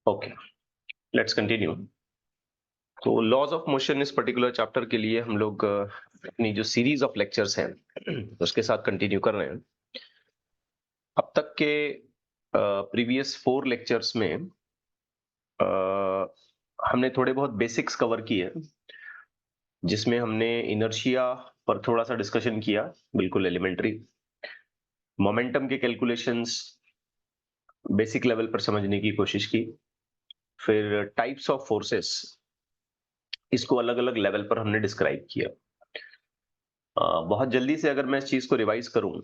Okay, let's continue. तो laws of motion इस particular chapter के लिए हम लोग अपनी जो सीरीज ऑफ लेक्चर्स हैं उसके साथ कंटिन्यू कर रहे हैं। अब तक के प्रीवियस 4 लेक्चर्स में हमने थोड़े बहुत बेसिक्स कवर किए, जिसमें हमने इनर्शिया पर थोड़ा सा डिस्कशन किया, बिल्कुल एलिमेंट्री। मोमेंटम के कैलकुलेशंस बेसिक लेवल पर समझने की कोशिश की। फिर टाइप्स ऑफ फोर्सेस, इसको अलग अलग लेवल पर हमने डिस्क्राइब किया। बहुत जल्दी से अगर मैं इस चीज को रिवाइज करूं,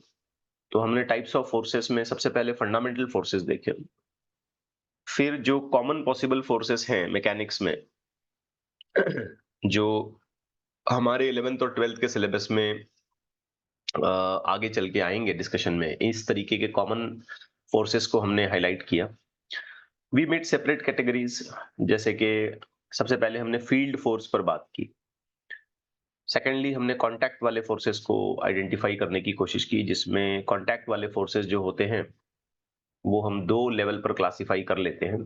तो हमने टाइप्स ऑफ फोर्सेस में सबसे पहले फंडामेंटल फोर्सेस देखे। फिर जो कॉमन पॉसिबल फोर्सेस हैं मैकेनिक्स में, जो हमारे 11th और 12th के सिलेबस में आगे चल के आएंगे डिस्कशन में, इस तरीके के कॉमन फोर्सेस को हमने हाईलाइट किया। वी मेड सेपरेट कैटेगरीज, जैसे कि सबसे पहले हमने फील्ड फोर्स पर बात की। सेकेंडली हमने कांटेक्ट वाले फोर्सेस को आइडेंटिफाई करने की कोशिश की, जिसमें कांटेक्ट वाले फोर्सेस जो होते हैं वो हम 2 लेवल पर क्लासिफाई कर लेते हैं।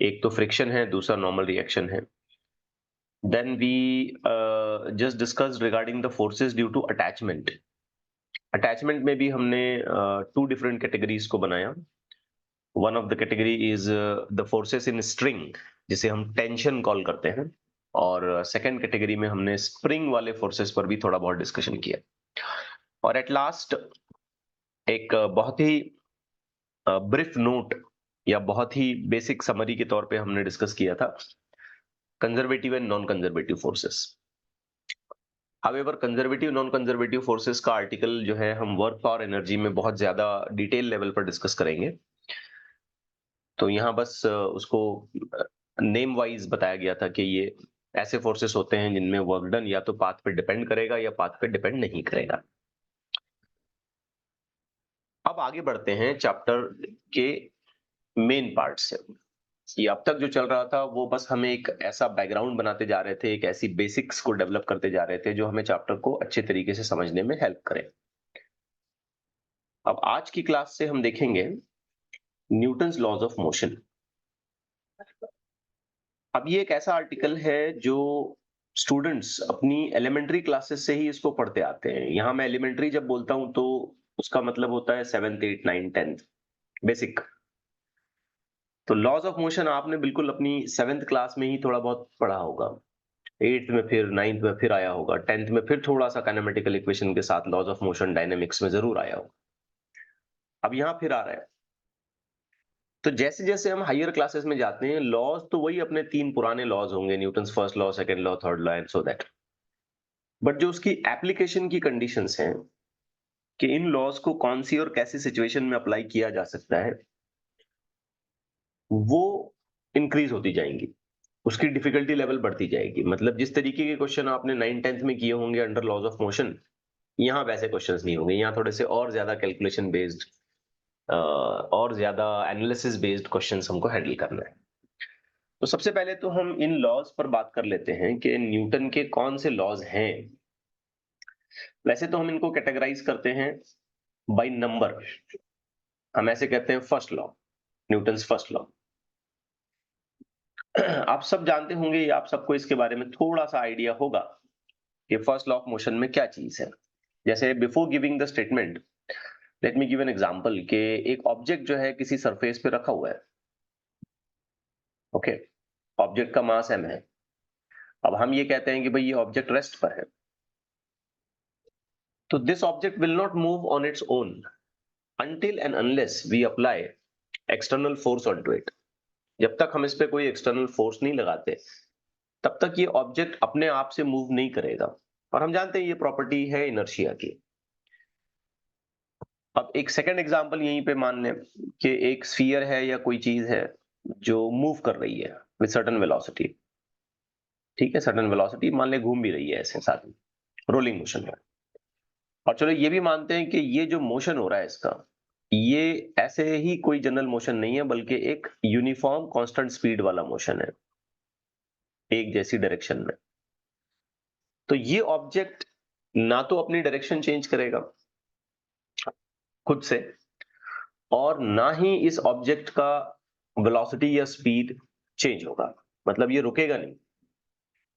एक तो फ्रिक्शन है, दूसरा नॉर्मल रिएक्शन है। Then we just discussed regarding the forces due to attachment. Attachment में भी हमने 2 डिफरेंट कैटेगरीज को बनाया। One of the category is the forces in string, जिसे हम टेंशन कॉल करते हैं, और सेकेंड कैटेगरी में हमने स्प्रिंग वाले फोर्सेस पर भी थोड़ा बहुत डिस्कशन किया। और एट लास्ट एक बहुत ही ब्रीफ नोट या बहुत ही बेसिक समरी के तौर पे हमने डिस्कस किया था conservative and non conservative forces. However conservative non conservative forces का आर्टिकल जो है हम वर्क पावर एनर्जी में बहुत ज्यादा डिटेल लेवल पर डिस्कस करेंगे। तो यहाँ बस उसको नेम वाइज बताया गया था कि ये ऐसे फोर्सेस होते हैं जिनमें वर्क डन या तो पाथ पे डिपेंड करेगा या पाथ पे डिपेंड नहीं करेगा। अब आगे बढ़ते हैं चैप्टर के मेन पार्ट से। ये अब तक जो चल रहा था वो बस हमें एक ऐसा बैकग्राउंड बनाते जा रहे थे, एक ऐसी बेसिक्स को डेवलप करते जा रहे थे जो हमें चैप्टर को अच्छे तरीके से समझने में हेल्प करे। अब आज की क्लास से हम देखेंगे न्यूटन्स लॉज ऑफ मोशन। अब ये एक ऐसा आर्टिकल है जो स्टूडेंट्स अपनी एलिमेंट्री क्लासेस से ही इसको पढ़ते आते हैं। यहाँ मैं एलिमेंट्री जब बोलता हूं तो उसका मतलब होता है 7th 8th 9th 10th basic. तो लॉज ऑफ मोशन आपने बिल्कुल अपनी 7th क्लास में ही थोड़ा बहुत पढ़ा होगा, 8th में फिर 9th में फिर आया होगा, 10th में फिर थोड़ा सा काइनेमेटिकल इक्वेशन के साथ लॉज ऑफ मोशन डायनेमिक्स में जरूर आया होगा। अब यहाँ फिर आ रहा है। तो जैसे जैसे हम हायर क्लासेस में जाते हैं, लॉज तो वही अपने 3 पुराने लॉज होंगे, Newton's first law, second law, third law and so that. But जो उसकी एप्लीकेशन की कंडीशंस हैं कि इन लॉज को कौन सी और कैसी सिचुएशन में अप्लाई किया जा सकता है, वो इंक्रीज होती जाएंगी, उसकी डिफिकल्टी लेवल बढ़ती जाएगी। मतलब जिस तरीके के क्वेश्चन आपने 9th 10th में किए होंगे अंडर लॉज ऑफ मोशन, यहाँ वैसे क्वेश्चंस नहीं होंगे। यहाँ थोड़े से और ज्यादा कैलकुलेशन बेस्ड और ज्यादा एनालिसिस बेस्ड क्वेश्चंस हमको हैंडल करना है। तो सबसे पहले तो हम इन लॉज पर बात कर लेते हैं कि न्यूटन के कौन से लॉज हैं। वैसे तो हम इनको कैटेगराइज करते हैं बाय नंबर। हम ऐसे कहते हैं first law, Newton's first law. आप सब जानते होंगे या आप सबको इसके बारे में थोड़ा सा आइडिया होगा कि फर्स्ट लॉ ऑफ मोशन में क्या चीज है। जैसे before giving the statement, let me give an example कि एक ऑब्जेक्ट जो है किसी सरफेस पे रखा हुआ है। ओके, ऑब्जेक्ट का मास m है। अब हम ये कहते हैं कि भाई ये ऑब्जेक्ट रेस्ट पर है, तो this object will not move on its own until and unless we apply external force onto it। जब तक हम इस पे कोई एक्सटर्नल फोर्स नहीं लगाते, तब तक ये ऑब्जेक्ट अपने आप से मूव नहीं करेगा। और हम जानते हैं ये प्रॉपर्टी है इनर्शिया की। अब एक सेकंड एग्जांपल यहीं पे मान लें कि एक स्फीयर है या कोई चीज है जो मूव कर रही है विद सर्टेन वेलोसिटी। ठीक है, सर्टेन वेलोसिटी मान ले घूम भी रही है ऐसे साथ में, रोलिंग मोशन में। और चलो ये भी मानते हैं कि ये जो मोशन हो रहा है इसका, ये ऐसे ही कोई जनरल मोशन नहीं है, बल्कि एक यूनिफॉर्म कांस्टेंट स्पीड वाला मोशन है, एक जैसी डायरेक्शन में। तो ये ऑब्जेक्ट ना तो अपनी डायरेक्शन चेंज करेगा खुद से, और ना ही इस ऑब्जेक्ट का वेलोसिटी या स्पीड चेंज होगा, मतलब ये रुकेगा नहीं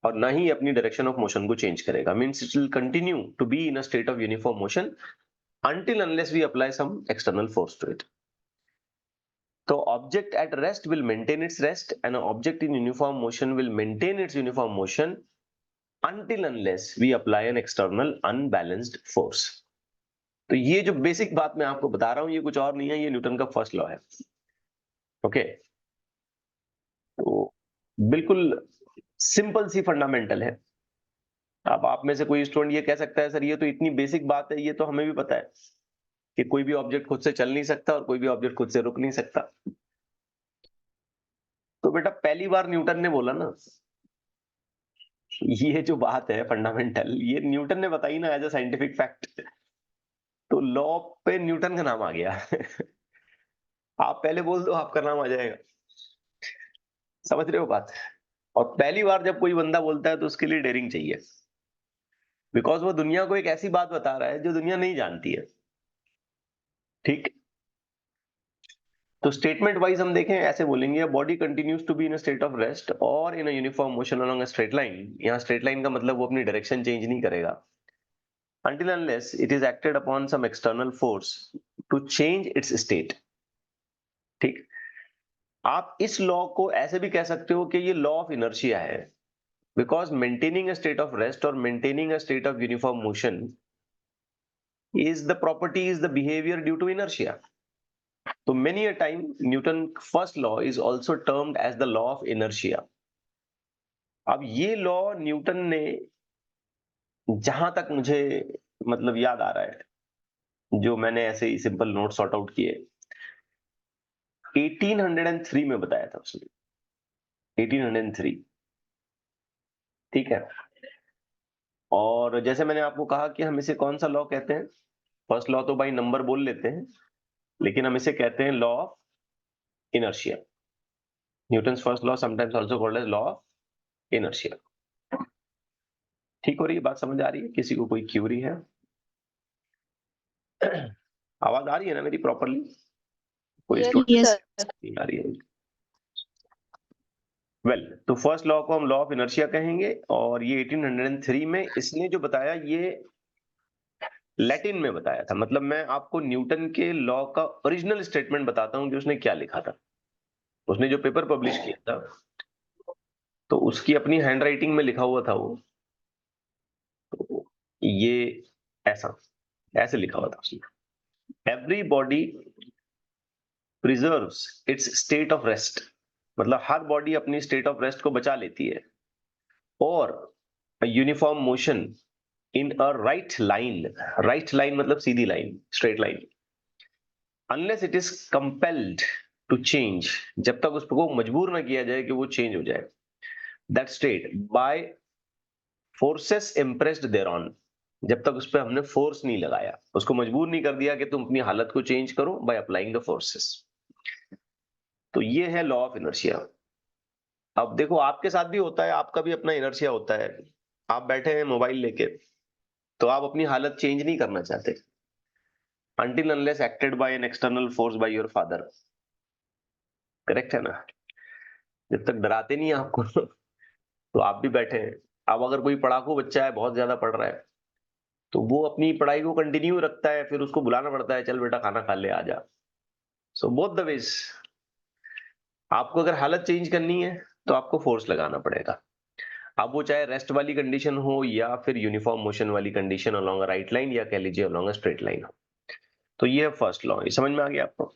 और ना ही अपनी डायरेक्शन ऑफ मोशन को चेंज करेगा, means it will continue to be in a state of uniform motion until unless we apply some external force to it. So object at rest will maintain its rest and an object in uniform motion will maintain its uniform motion until unless we apply an external unbalanced force. तो ये जो basic बात मैं आपको बता रहा हूं ये कुछ और नहीं है, ये न्यूटन का फर्स्ट लॉ है। ओके, तो बिल्कुल सिंपल सी फंडामेंटल है। अब आप में से कोई स्टूडेंट ये कह सकता है सर ये तो इतनी बेसिक बात है, ये तो हमें भी पता है कि कोई भी ऑब्जेक्ट खुद से चल नहीं सकता और कोई भी ऑब्जेक्ट खुद से रुक नहीं सकता। तो बेटा पहली बार न्यूटन ने बोला ना, ये जो बात है फंडामेंटल, ये न्यूटन ने बताई ना एज अ साइंटिफिक फैक्ट, तो लॉ पे न्यूटन का नाम आ गया। आप पहले बोल दो आपका नाम आ जाएगा, समझ रहे हो बात? और पहली बार जब कोई बंदा बोलता है तो उसके लिए डेयरिंग चाहिए, बिकॉज वो दुनिया को एक ऐसी बात बता रहा है जो दुनिया नहीं जानती है। ठीक, तो स्टेटमेंट वाइज हम देखें ऐसे बोलेंगे body continues to be in a state of rest और in a uniform motion along a straight line. यहाँ स्ट्रेट लाइन का मतलब वो अपनी डायरेक्शन चेंज नहीं करेगा until unless it is acted upon some external force to change its state। ठीक, आप इस लॉ को ऐसे भी कह सकते हो कि ये लॉ ऑफ इनर्शिया है, because maintaining a state of rest और maintaining a state of uniform motion is the property is the behavior due to inertia। तो many a time Newton first law is also termed as the law of inertia। अब ये law Newton ने, जहां तक मुझे मतलब याद आ रहा है, जो मैंने ऐसे ही सिंपल नोट सॉर्ट आउट किए, 1803 में बताया था उसने, 1803। ठीक है, और जैसे मैंने आपको कहा कि हम इसे कौन सा लॉ कहते हैं, फर्स्ट लॉ तो भाई नंबर बोल लेते हैं, लेकिन हम इसे कहते हैं law of inertia. Newton's first law sometimes also called as law of inertia. ठीक हो रही है बात, समझ आ रही है? किसी को कोई क्यूरी है? आवाज आ रही है ना मेरी प्रॉपरली? कोई Yes, sir. नहीं आ रही है? वेल, तो फर्स्ट लॉ को हम लॉ ऑफ इनर्शिया कहेंगे और ये 1803 में इसने जो बताया ये लैटिन में बताया था। मतलब मैं आपको न्यूटन के लॉ का ओरिजिनल स्टेटमेंट बताता हूं कि उसने क्या लिखा था। उसने जो पेपर पब्लिश किया था तो उसकी अपनी हैंडराइटिंग में लिखा हुआ था वो, तो ये ऐसा ऐसे लिखा हुआ था उसने, every body preserves its state of rest. मतलब हर बॉडी अपनी स्टेट ऑफ रेस्ट को बचा लेती है और uniform motion in a right line. Right line मतलब सीधी line, straight line, unless it is compelled to change, जब तक उसको मजबूर ना किया जाए कि वो चेंज हो जाए, that state by forces impressed thereon. जब तक उस पर हमने फोर्स नहीं लगाया, उसको मजबूर नहीं कर दिया कि तुम अपनी हालत को चेंज करो बाय अप्लाइंग द फोर्सेस। तो ये है लॉ ऑफ इनर्शिया। अब देखो आपके साथ भी होता है, आपका भी अपना इनर्शिया होता है। आप बैठे हैं मोबाइल लेके, तो आप अपनी हालत चेंज नहीं करना चाहते until unless acted by an external force by your father। Correct है ना? जब तक डराते नहीं आपको तो आप भी बैठे हैं। अब अगर कोई पढ़ाकू बच्चा है, बहुत ज्यादा पढ़ रहा है, तो वो अपनी पढ़ाई को कंटिन्यू रखता है, फिर उसको बुलाना पड़ता है, चल बेटा खाना खा ले, आ जा। सो बोथ द वेज, आपको अगर हालत चेंज करनी है तो आपको फोर्स लगाना पड़ेगा। अब वो चाहे रेस्ट वाली कंडीशन हो या फिर यूनिफॉर्म मोशन वाली कंडीशन अलोंग राइट लाइन या कह लीजिए अलोंग स्ट्रेट लाइन हो। तो ये है फर्स्ट लॉ, ये समझ में आ गया आपको?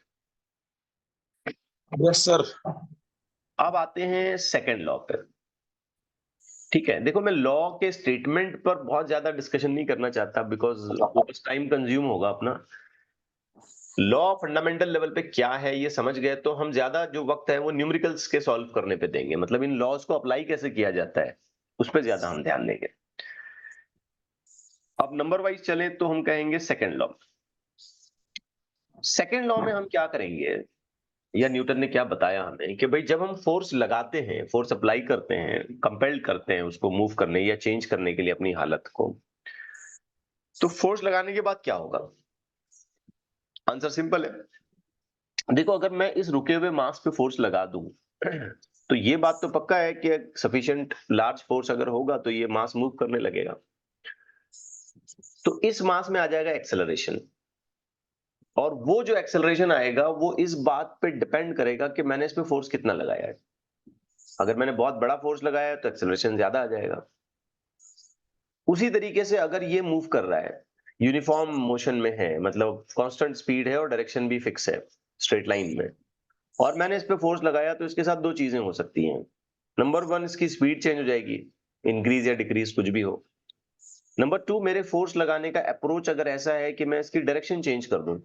Yes, sir. अब आते हैं सेकेंड लॉ पे। ठीक है, देखो मैं लॉ के स्टेटमेंट पर बहुत ज्यादा डिस्कशन नहीं करना चाहता, बिकॉज वो टाइम कंज्यूम होगा अपना। लॉ फंडामेंटल लेवल पे क्या है ये समझ गए तो हम ज्यादा जो वक्त है वो न्यूमेरिकल्स के सॉल्व करने पे देंगे, मतलब इन लॉज को अप्लाई कैसे किया जाता है उस पर ज्यादा हम ध्यान देंगे। अब नंबर वाइज चले तो हम कहेंगे सेकेंड लॉ। सेकेंड लॉ में हम क्या करेंगे, या न्यूटन ने क्या बताया हमें कि भाई जब हम फोर्स लगाते हैं, फोर्स अप्लाई करते हैं, कंपेल्ड करते हैं उसको मूव करने या चेंज करने के लिए अपनी हालत को, तो फोर्स लगाने के बाद क्या होगा? आंसर सिंपल है, देखो, अगर मैं इस रुके हुए मास पे फोर्स लगा दूं तो ये बात तो पक्का है कि सफिशिएंट लार्ज फोर्स अगर होगा तो ये मास मूव करने लगेगा। तो इस मास में आ जाएगा एक्सेलरेशन, और वो जो एक्सेलरेशन आएगा वो इस बात पे डिपेंड करेगा कि मैंने इस पे फोर्स कितना लगाया है। अगर मैंने बहुत बड़ा फोर्स लगाया है तो एक्सेलरेशन ज्यादा आ जाएगा। उसी तरीके से अगर ये मूव कर रहा है, यूनिफॉर्म मोशन में है, मतलब कांस्टेंट स्पीड है और डायरेक्शन भी फिक्स है स्ट्रेट लाइन में, और मैंने इस पे फोर्स लगाया, तो इसके साथ दो चीजें हो सकती हैं। नंबर वन, इसकी स्पीड चेंज हो जाएगी, इंक्रीज या डिक्रीज कुछ भी हो। नंबर टू, मेरे फोर्स लगाने का अप्रोच अगर ऐसा है कि मैं इसकी डायरेक्शन चेंज कर दूं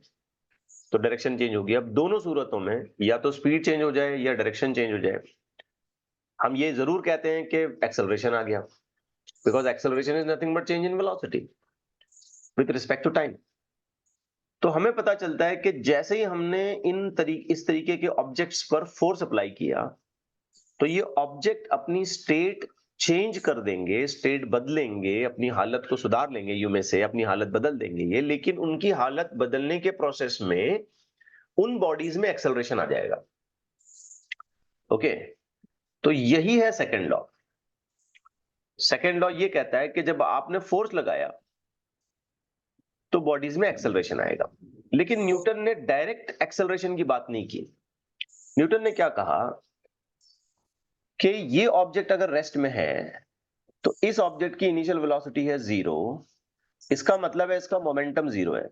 तो डायरेक्शन चेंज होगी। अब दोनों सूरतों में या तो स्पीड चेंज हो जाए या डायरेक्शन चेंज हो जाए, हम ये जरूर कहते हैं कि एक्सेलरेशन आ गया, because acceleration is nothing but change in velocity with respect to time. तो हमें पता चलता है कि जैसे ही हमने इस तरीके के ऑब्जेक्ट्स पर फोर्स अप्लाई किया, तो ये ऑब्जेक्ट अपनी स्टेट चेंज कर देंगे, स्टेट बदलेंगे, अपनी हालत को सुधार लेंगे, यू में से अपनी हालत बदल देंगे ये, लेकिन उनकी हालत बदलने के प्रोसेस में उन बॉडीज में एक्सेलरेशन आ जाएगा। ओके, तो यही है सेकंड लॉ। सेकंड लॉ ये कहता है कि जब आपने फोर्स लगाया तो बॉडीज में एक्सेलरेशन आएगा। लेकिन न्यूटन ने डायरेक्ट एक्सेलरेशन की बात नहीं की। न्यूटन ने क्या कहा कि ये ऑब्जेक्ट अगर रेस्ट में है तो इस ऑब्जेक्ट की इनिशियल वेलोसिटी है 0, इसका मतलब है इसका मोमेंटम 0 है।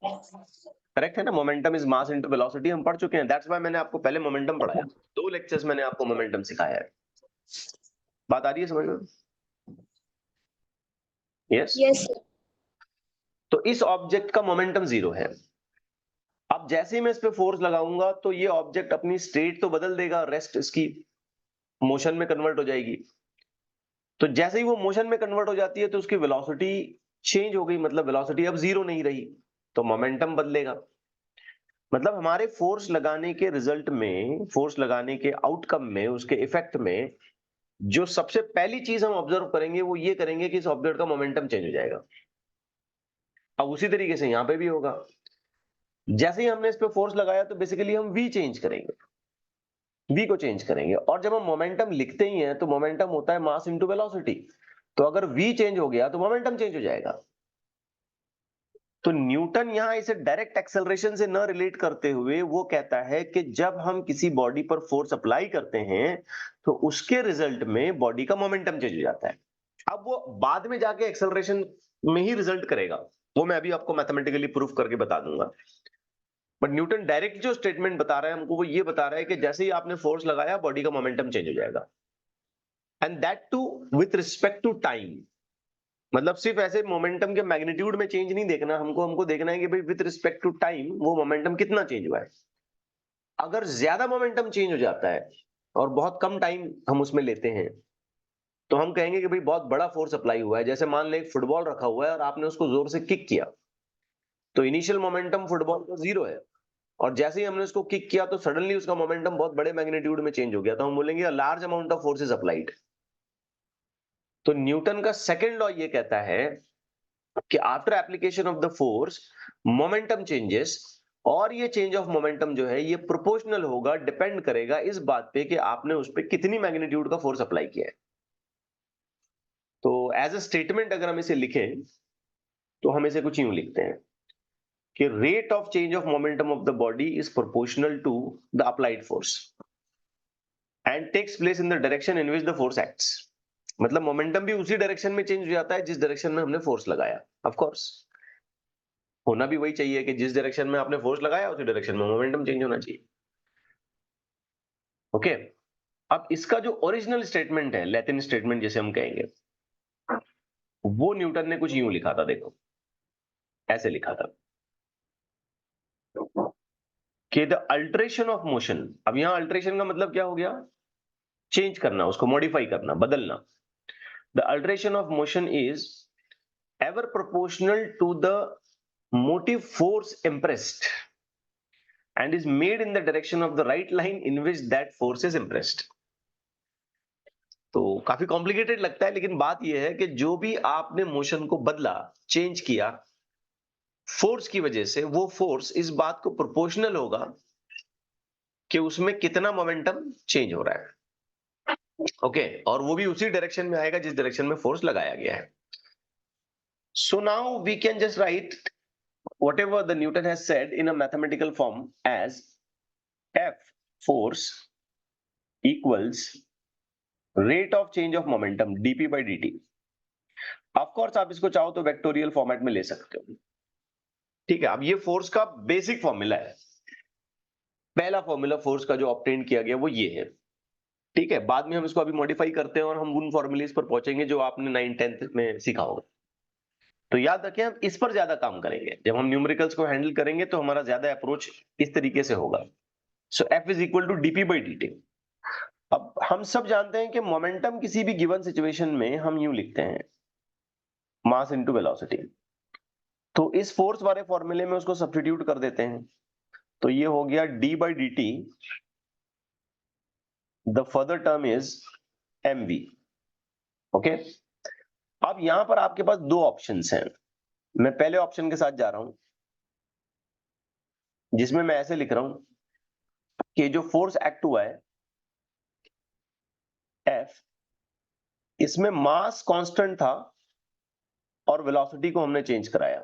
करेक्ट है ना? Momentum is mass into velocity, हम पढ़ चुके हैं, दैट्स व्हाई मैंने आपको पहले मोमेंटम पढ़ाया। 2 लेक्चर्स मैंने आपको मोमेंटम सिखाया है। बात आ रही है समझ में? यस। यस तो इस ऑब्जेक्ट का मोमेंटम 0 है। अब जैसे ही मैं इस पे फोर्स लगाऊंगा तो ये ऑब्जेक्ट अपनी स्टेट तो बदल देगा, रेस्ट इसकी मोशन में कन्वर्ट हो जाएगी। तो जैसे ही वो मोशन में कन्वर्ट हो जाती है तो उसकी वेलोसिटी चेंज हो गई, मतलब वेलोसिटी अब 0 नहीं रही, तो मोमेंटम बदलेगा। मतलब हमारे फोर्स लगाने के रिजल्ट में, फोर्स लगाने के आउटकम में, उसके इफेक्ट में जो सबसे पहली चीज हम ऑब्जर्व करेंगे वो ये करेंगे कि इस ऑब्जेक्ट का मोमेंटम चेंज हो जाएगा। अब उसी तरीके से यहां पे भी होगा। जैसे ही हमने इस पे फोर्स लगाया तो बेसिकली हम वी चेंज करेंगे, वी को चेंज करेंगे। और जब हम मोमेंटम लिखते ही हैं तो मोमेंटम होता है मास इनटू वेलोसिटी, तो अगर वी चेंज हो गया तो मोमेंटम चेंज हो जाएगा। तो न्यूटन यहां इसे डायरेक्ट एक्सेलरेशन से न रिलेट करते हुए वो कहता है कि जब हम किसी बॉडी पर फोर्स अप्लाई करते हैं तो उसके रिजल्ट में बॉडी का मोमेंटम चेंज हो जाता है। अब वो बाद में जाके एक्सेलरेशन में ही रिजल्ट करेगा, वो मैं अभी आपको मैथमेटिकली प्रूफ करके बता दूंगा। बट न्यूटन डायरेक्ट जो स्टेटमेंट बता रहा है हमको, वो ये बता रहा है कि जैसे ही आपने फोर्स लगाया बॉडी का मोमेंटम चेंज हो जाएगा, and that too with respect to time. मतलब सिर्फ ऐसे मोमेंटम के मैग्नीट्यूड में चेंज नहीं देखना हमको, हमको देखना है कि भाई विद रिस्पेक्ट टू टाइम वो मोमेंटम कितना चेंज हुआ है। अगर ज्यादा मोमेंटम चेंज हो जाता है और बहुत कम टाइम हम उसमें लेते हैं तो हम कहेंगे कि भाई बहुत बड़ा फोर्स अप्लाई हुआ है। जैसे मान लें एक फुटबॉल रखा हुआ है और आपने उसको जोर से किक किया, तो इनिशियल मोमेंटम फुटबॉल का 0 है, और जैसे ही हमने उसको किक किया तो सडनली उसका मोमेंटम बहुत बड़े मैग्नीट्यूड में चेंज हो गया, तो हम बोलेंगे large amount of force is applied. तो न्यूटन का सेकंड लॉ ये कहता है कि after application of the force momentum changes, और ये चेंज ऑफ मोमेंटम जो है ये प्रोपोर्शनल होगा, डिपेंड करेगा इस बात पे कि आपने उस पर कितनी मैग्नीट्यूड का फोर्स अप्लाई किया है। तो एज अ स्टेटमेंट अगर हम इसे लिखें तो हम इसे कुछ यूं लिखते हैं कि rate of change of momentum of the body is proportional to the applied force and takes place in the direction in which the force acts. मतलब मोमेंटम भी उसी डायरेक्शन में चेंज हो जाता है जिस डायरेक्शन में हमने फोर्स लगाया। ऑफ कोर्स होना भी वही चाहिए कि जिस डायरेक्शन में आपने फोर्स लगाया उसी डायरेक्शन में मोमेंटम चेंज होना चाहिए। ओके, अब इसका जो ओरिजिनल स्टेटमेंट है, लैटिन स्टेटमेंट जिसे हम कहेंगे, वो न्यूटन ने कुछ यूं लिखा था, देखो ऐसे लिखा था कि द अल्टरेशन ऑफ मोशन। अब यहां अल्टरेशन का मतलब क्या हो गया? चेंज करना, उसको मॉडिफाई करना, बदलना। The alteration of motion is ever proportional to the motive force impressed and is made in the direction of the right line in which that force is impressed। तो काफी कॉम्प्लिकेटेड लगता है, लेकिन बात यह है कि जो भी आपने मोशन को बदला, चेंज किया फोर्स की वजह से, वो फोर्स इस बात को प्रोपोर्शनल होगा कि उसमें कितना मोमेंटम चेंज हो रहा है। ओके, और वो भी उसी डायरेक्शन में आएगा जिस डायरेक्शन में फोर्स लगाया गया है। So now we can just write whatever the Newton has said in a mathematical form as F force equals rate of change of momentum dp by dt। Of course आप इसको चाहो तो vectorial format में ले सकते हो। ठीक है, अब ये फोर्स का बेसिक फॉर्मूला है, पहला फॉर्मूला फोर्स का जो ऑब्टेन किया गया वो ये है। ठीक है, बाद में हम इसको अभी मॉडिफाई करते हैं और हम उन फॉर्मूलेस पर पहुंचेंगे जो आपने 9th-10th में सीखा होगा। तो याद रखें, हम इस पर ज्यादा काम करेंगे। जब हम न्यूमेरिकल्स को हैंडल करेंगे तो हमारा ज्यादा अप्रोच इस तरीके से होगा। So F is equal to dp by dt। अब हम सब जानते हैं कि मोमेंटम किसी भी गिवन सिचुएशन में हम यूं लिखते हैं, मास इनटू वेलोसिटी। तो इस फोर्स वाले फॉर्मूले में उसको सब्स्टिट्यूट कर देते हैं, तो ये हो गया d by dt, the further term is mv। Okay, अब यहां पर आपके पास दो ऑप्शंस हैं। मैं पहले ऑप्शन के साथ जा रहा हूं, जिसमें मैं ऐसे लिख रहा हूं कि जो फोर्स एक्ट हुआ है F, इसमें मास कांस्टेंट था और वेलोसिटी को हमने चेंज कराया।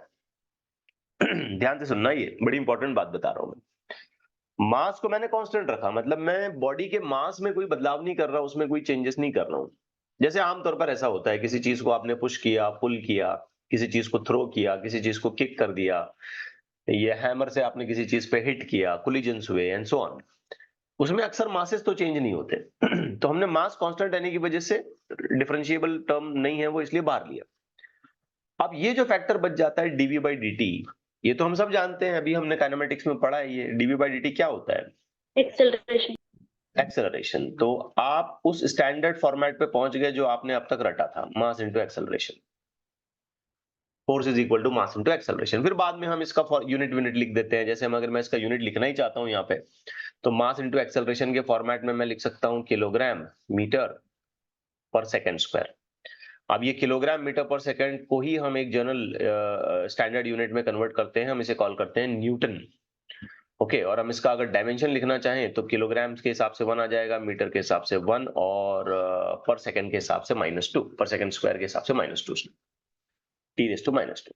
ध्यान से सुनना, ये बड़ी इंपॉर्टेंट बात बता रहा हूं मैं। मास को मैंने कांस्टेंट रखा, मतलब मैं बॉडी के मास में कोई बदलाव नहीं कर रहा, उसमें कोई चेंजेस नहीं कर रहा हूं। जैसे आमतौर पर ऐसा होता है, किसी चीज को आपने पुश किया, पुल किया, किसी चीज को थ्रो किया, किसी चीज को किक कर दिया, ये हैमर से आपने किसी चीज पे हिट किया, कोलिजन्स हुए एंड सो ऑन, उसमें अक्सर मासेस तो चेंज नहीं होते। तो हमने मास कांस्टेंट रहने की वजह से डिफरेंशिएबल टर्म नहीं है वो, इसलिए बाहर लिया। अब ये जो फैक्टर बच जाता है dv by dt, ये तो हम सब जानते हैं, अभी हमने काइनेमेटिक्स में पढ़ा है। ये dv by dt क्या होता है? एक्सेलरेशन। एक्सेलरेशन। तो आप उस स्टैंडर्ड फॉर्मेट पे पहुंच गए जो आपने अब तक रटा था, mass into acceleration. Force is equal to mass into acceleration. फिर बाद में हम इसका यूनिट लिख देते हैं। जैसे अगर मैं इसका यूनिट लिखना ही चाहता हूं यहाँ पे, तो मास इनटू एक्सेलरेशन के फॉर्मेट में मैं लिख सकता हूं किलोग्राम मीटर पर सेकंड स्क्वायर। अब ये किलोग्राम मीटर पर सेकंड को ही हम एक जनरल स्टैंडर्ड यूनिट में कन्वर्ट करते हैं, हम इसे कॉल करते हैं न्यूटन। ओके, और हम इसका अगर डायमेंशन लिखना चाहें तो किलोग्राम के हिसाब से 1 आ जाएगा, मीटर के हिसाब से 1, और पर सेकंड के हिसाब से -2, पर सेकंड स्क्वायर के हिसाब से -2, t⁻²।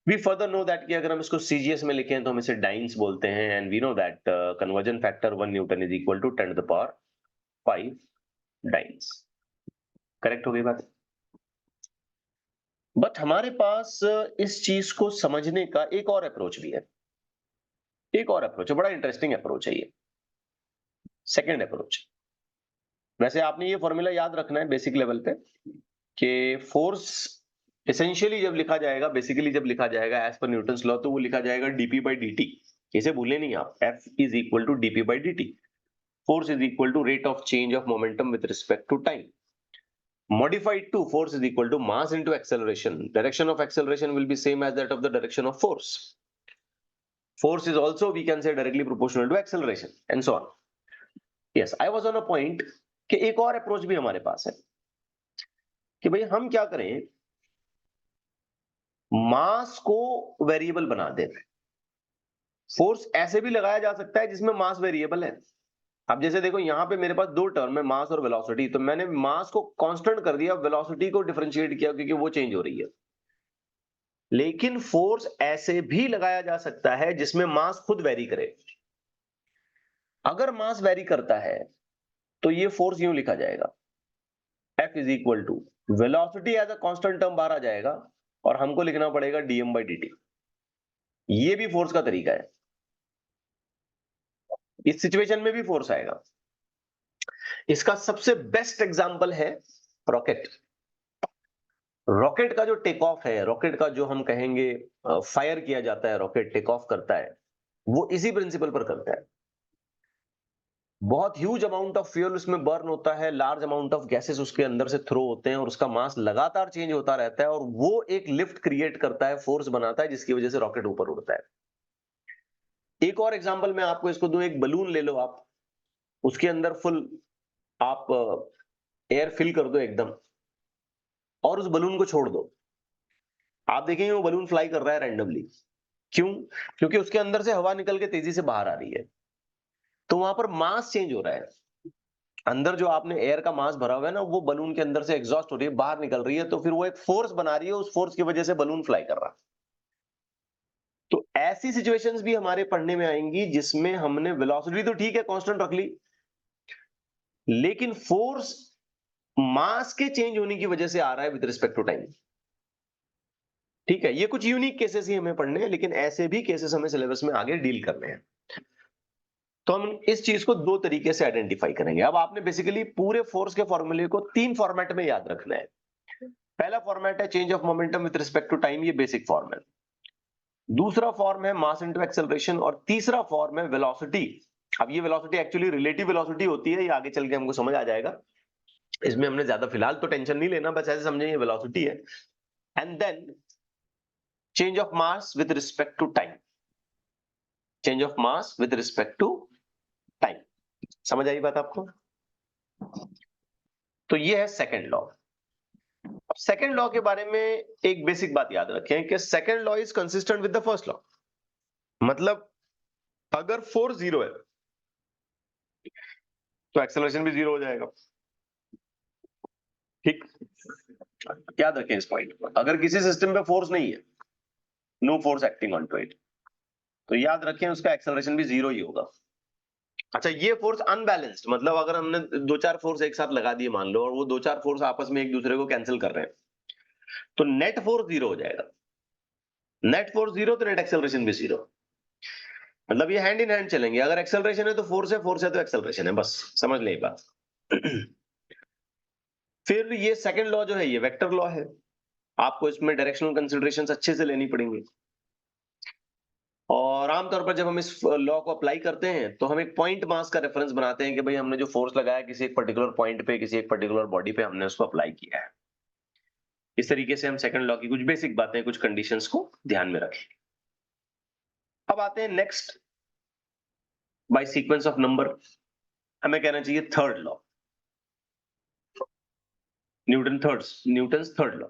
We further know that कि अगर हम इसको सीजीएस में लिखें तो हम इसे डाइन्स बोलते हैं, and we know that conversion factor 1 newton is equal to 10⁵ dynes. Correct हो गई बात? बट हमारे पास इस चीज को समझने का एक और अप्रोच भी है। एक और अप्रोच है, बड़ा इंटरेस्टिंग अप्रोच है ये, सेकंड अप्रोच। वैसे आपने ये फॉर्मूला याद रखना है बेसिक लेवल पे, कि फोर्स एसेंशियली जब लिखा जाएगा, बेसिकली जब लिखा जाएगा एज पर न्यूटन्स लॉ, तो वो लिखा जाएगा dp by dt। इसे भूले नहीं आप, F is equal to dp by dt। Force is equal to rate of change of momentum with respect to time, modified to force is equal to mass into acceleration। Direction of acceleration will be same as that of the direction of force। Force is also, we can say, directly proportional to acceleration and so on। Yes, I was on a point कि एक और approach भी हमारे पास है कि भाई हम क्या करें, मास को वेरिएबल बना दें। फोर्स ऐसे भी लगाया जा सकता है जिसमें मास वेरिएबल है। अब जैसे देखो, यहां पे मेरे पास दो टर्म है, मास और वेलोसिटी, तो मैंने मास को कांस्टेंट कर दिया, वेलोसिटी को डिफरेंशिएट किया क्योंकि वो चेंज हो रही है। लेकिन फोर्स ऐसे भी लगाया जा सकता है जिसमें मास खुद वेरी करे। अगर मास वेरी करता है तो ये फोर्स यूं लिखा जाएगा, F is equal to velocity as a constant term बाहर आ जाएगा, और हमको लिखना पड़ेगा dm by dt। ये भी फोर्स का तरीका है। इस सिचुएशन में भी फोर्स आएगा। इसका सबसे बेस्ट एग्जांपल है रॉकेट। रॉकेट का जो टेक ऑफ है, रॉकेट का जो हम कहेंगे फायर किया जाता है, रॉकेट टेक ऑफ करता है, वो इसी प्रिंसिपल पर करता है। बहुत ह्यूज अमाउंट ऑफ फ्यूल उसमें बर्न होता है, लार्ज अमाउंट ऑफ गैसेस उसके अंदर से थ्रो होते हैं, और उसका मास लगातार चेंज होता रहता है, और वो एक लिफ्ट क्रिएट करता है, फोर्स बनाता है, जिसकी वजह से रॉकेट ऊपर उड़ता है। एक और एग्जांपल मैं आपको इसको दूं, एक बलून ले लो आप, उसके अंदर फुल आप एयर फिल कर दो एकदम, और उस बलून को छोड़ दो। आप देखेंगे वो बलून फ्लाई कर रहा है रैंडमली। क्यों? क्योंकि उसके अंदर से हवा निकल के तेजी से बाहर आ रही है। तो वहां पर मास चेंज हो रहा है। अंदर जो आपने एयर का मास भरा हुआ है ना, वो बलून के अंदर से एग्जॉस्ट हो रही है, बाहर निकल रही है, तो फिर वो एक फोर्स बना रही है, उस फोर्स की वजह से बलून फ्लाई कर रहा है। तो ऐसी सिचुएशंस भी हमारे पढ़ने में आएंगी जिसमें हमने वेलोसिटी तो ठीक है कांस्टेंट रख ली, लेकिन फोर्स मास के चेंज होने की वजह से आ रहा है विद रिस्पेक्ट टू टाइम। ठीक है, ये कुछ यूनिक केसेस ही हमें पढ़ने हैं, लेकिन ऐसे भी केसेस हमें सिलेबस में आगे डील करने हैं। तो हम इस चीज को दो तरीके से आइडेंटिफाई करेंगे। अब आपने बेसिकली पूरे फोर्स के फॉर्मूले को तीन फॉर्मेट में याद रखना है। पहला फॉर्मेट है change of momentum with respect to time, ये बेसिक फॉर्म है। दूसरा फॉर्म है मास इनटू एक्सेलरेशन, और तीसरा फॉर्म है वेलोसिटी। अब ये वेलोसिटी एक्चुअली रिलेटिव वेलोसिटी होती है, ये आगे चल के हमको समझ आ जाएगा। इसमें हमने ज्यादा फिलहाल तो टेंशन नहीं लेना, बस ऐसे समझें ये वेलोसिटी है। And then change of mass with respect to time, change of mass with respect to time. समझ आई बात आपको? तो ये है सेकंड लॉ। अब सेकंड लॉ के बारे में एक बेसिक बात याद रखें कि second law is consistent with the first law. मतलब अगर फोर्स जीरो है तो एक्सेलरेशन भी जीरो हो जाएगा। ठीक, याद रखें इस पॉइंट को। अगर किसी सिस्टम पे फोर्स नहीं है, no force acting on to it, तो याद रखें उसका एक्सेलरेशन भी जीरो ही होगा। अच्छा, ये फोर्स अनबैलेंस्ड, मतलब अगर हमने दो चार फोर्स एक साथ लगा दिए मान लो, और वो दो चार फोर्स आपस में एक दूसरे को कैंसिल कर रहे हैं, तो नेट फोर्स जीरो हो जाएगा। नेट फोर्स जीरो तो नेट एक्सेलरेशन भी जीरो। मतलब ये हैंड इन हैंड चलेंगे। अगर एक्सेलरेशन है तो फोर्स है, फोर्स है तो एक्सेलरेशन है, बस समझ ले ये बात। फिर ये सेकंड लॉ जो है ये वेक्टर लॉ है। आपको इसमें डायरेक्शनल कंसीडरेशंस अच्छे से लेनी पड़ेंगी। और आमतौर पर जब हम इस लॉ को अप्लाई करते हैं तो हम एक पॉइंट मास का रेफरेंस बनाते हैं कि भाई हमने जो फोर्स लगाया किसी एक पर्टिकुलर पॉइंट पे, किसी एक पर्टिकुलर बॉडी पे, हमने उसको अप्लाई किया है। इस तरीके से हम सेकंड लॉ की कुछ बेसिक बातें, कुछ कंडीशंस को ध्यान में रखें। अब आते हैं next, by sequence of number, हमें कहना चाहिए third law, Newton's third law.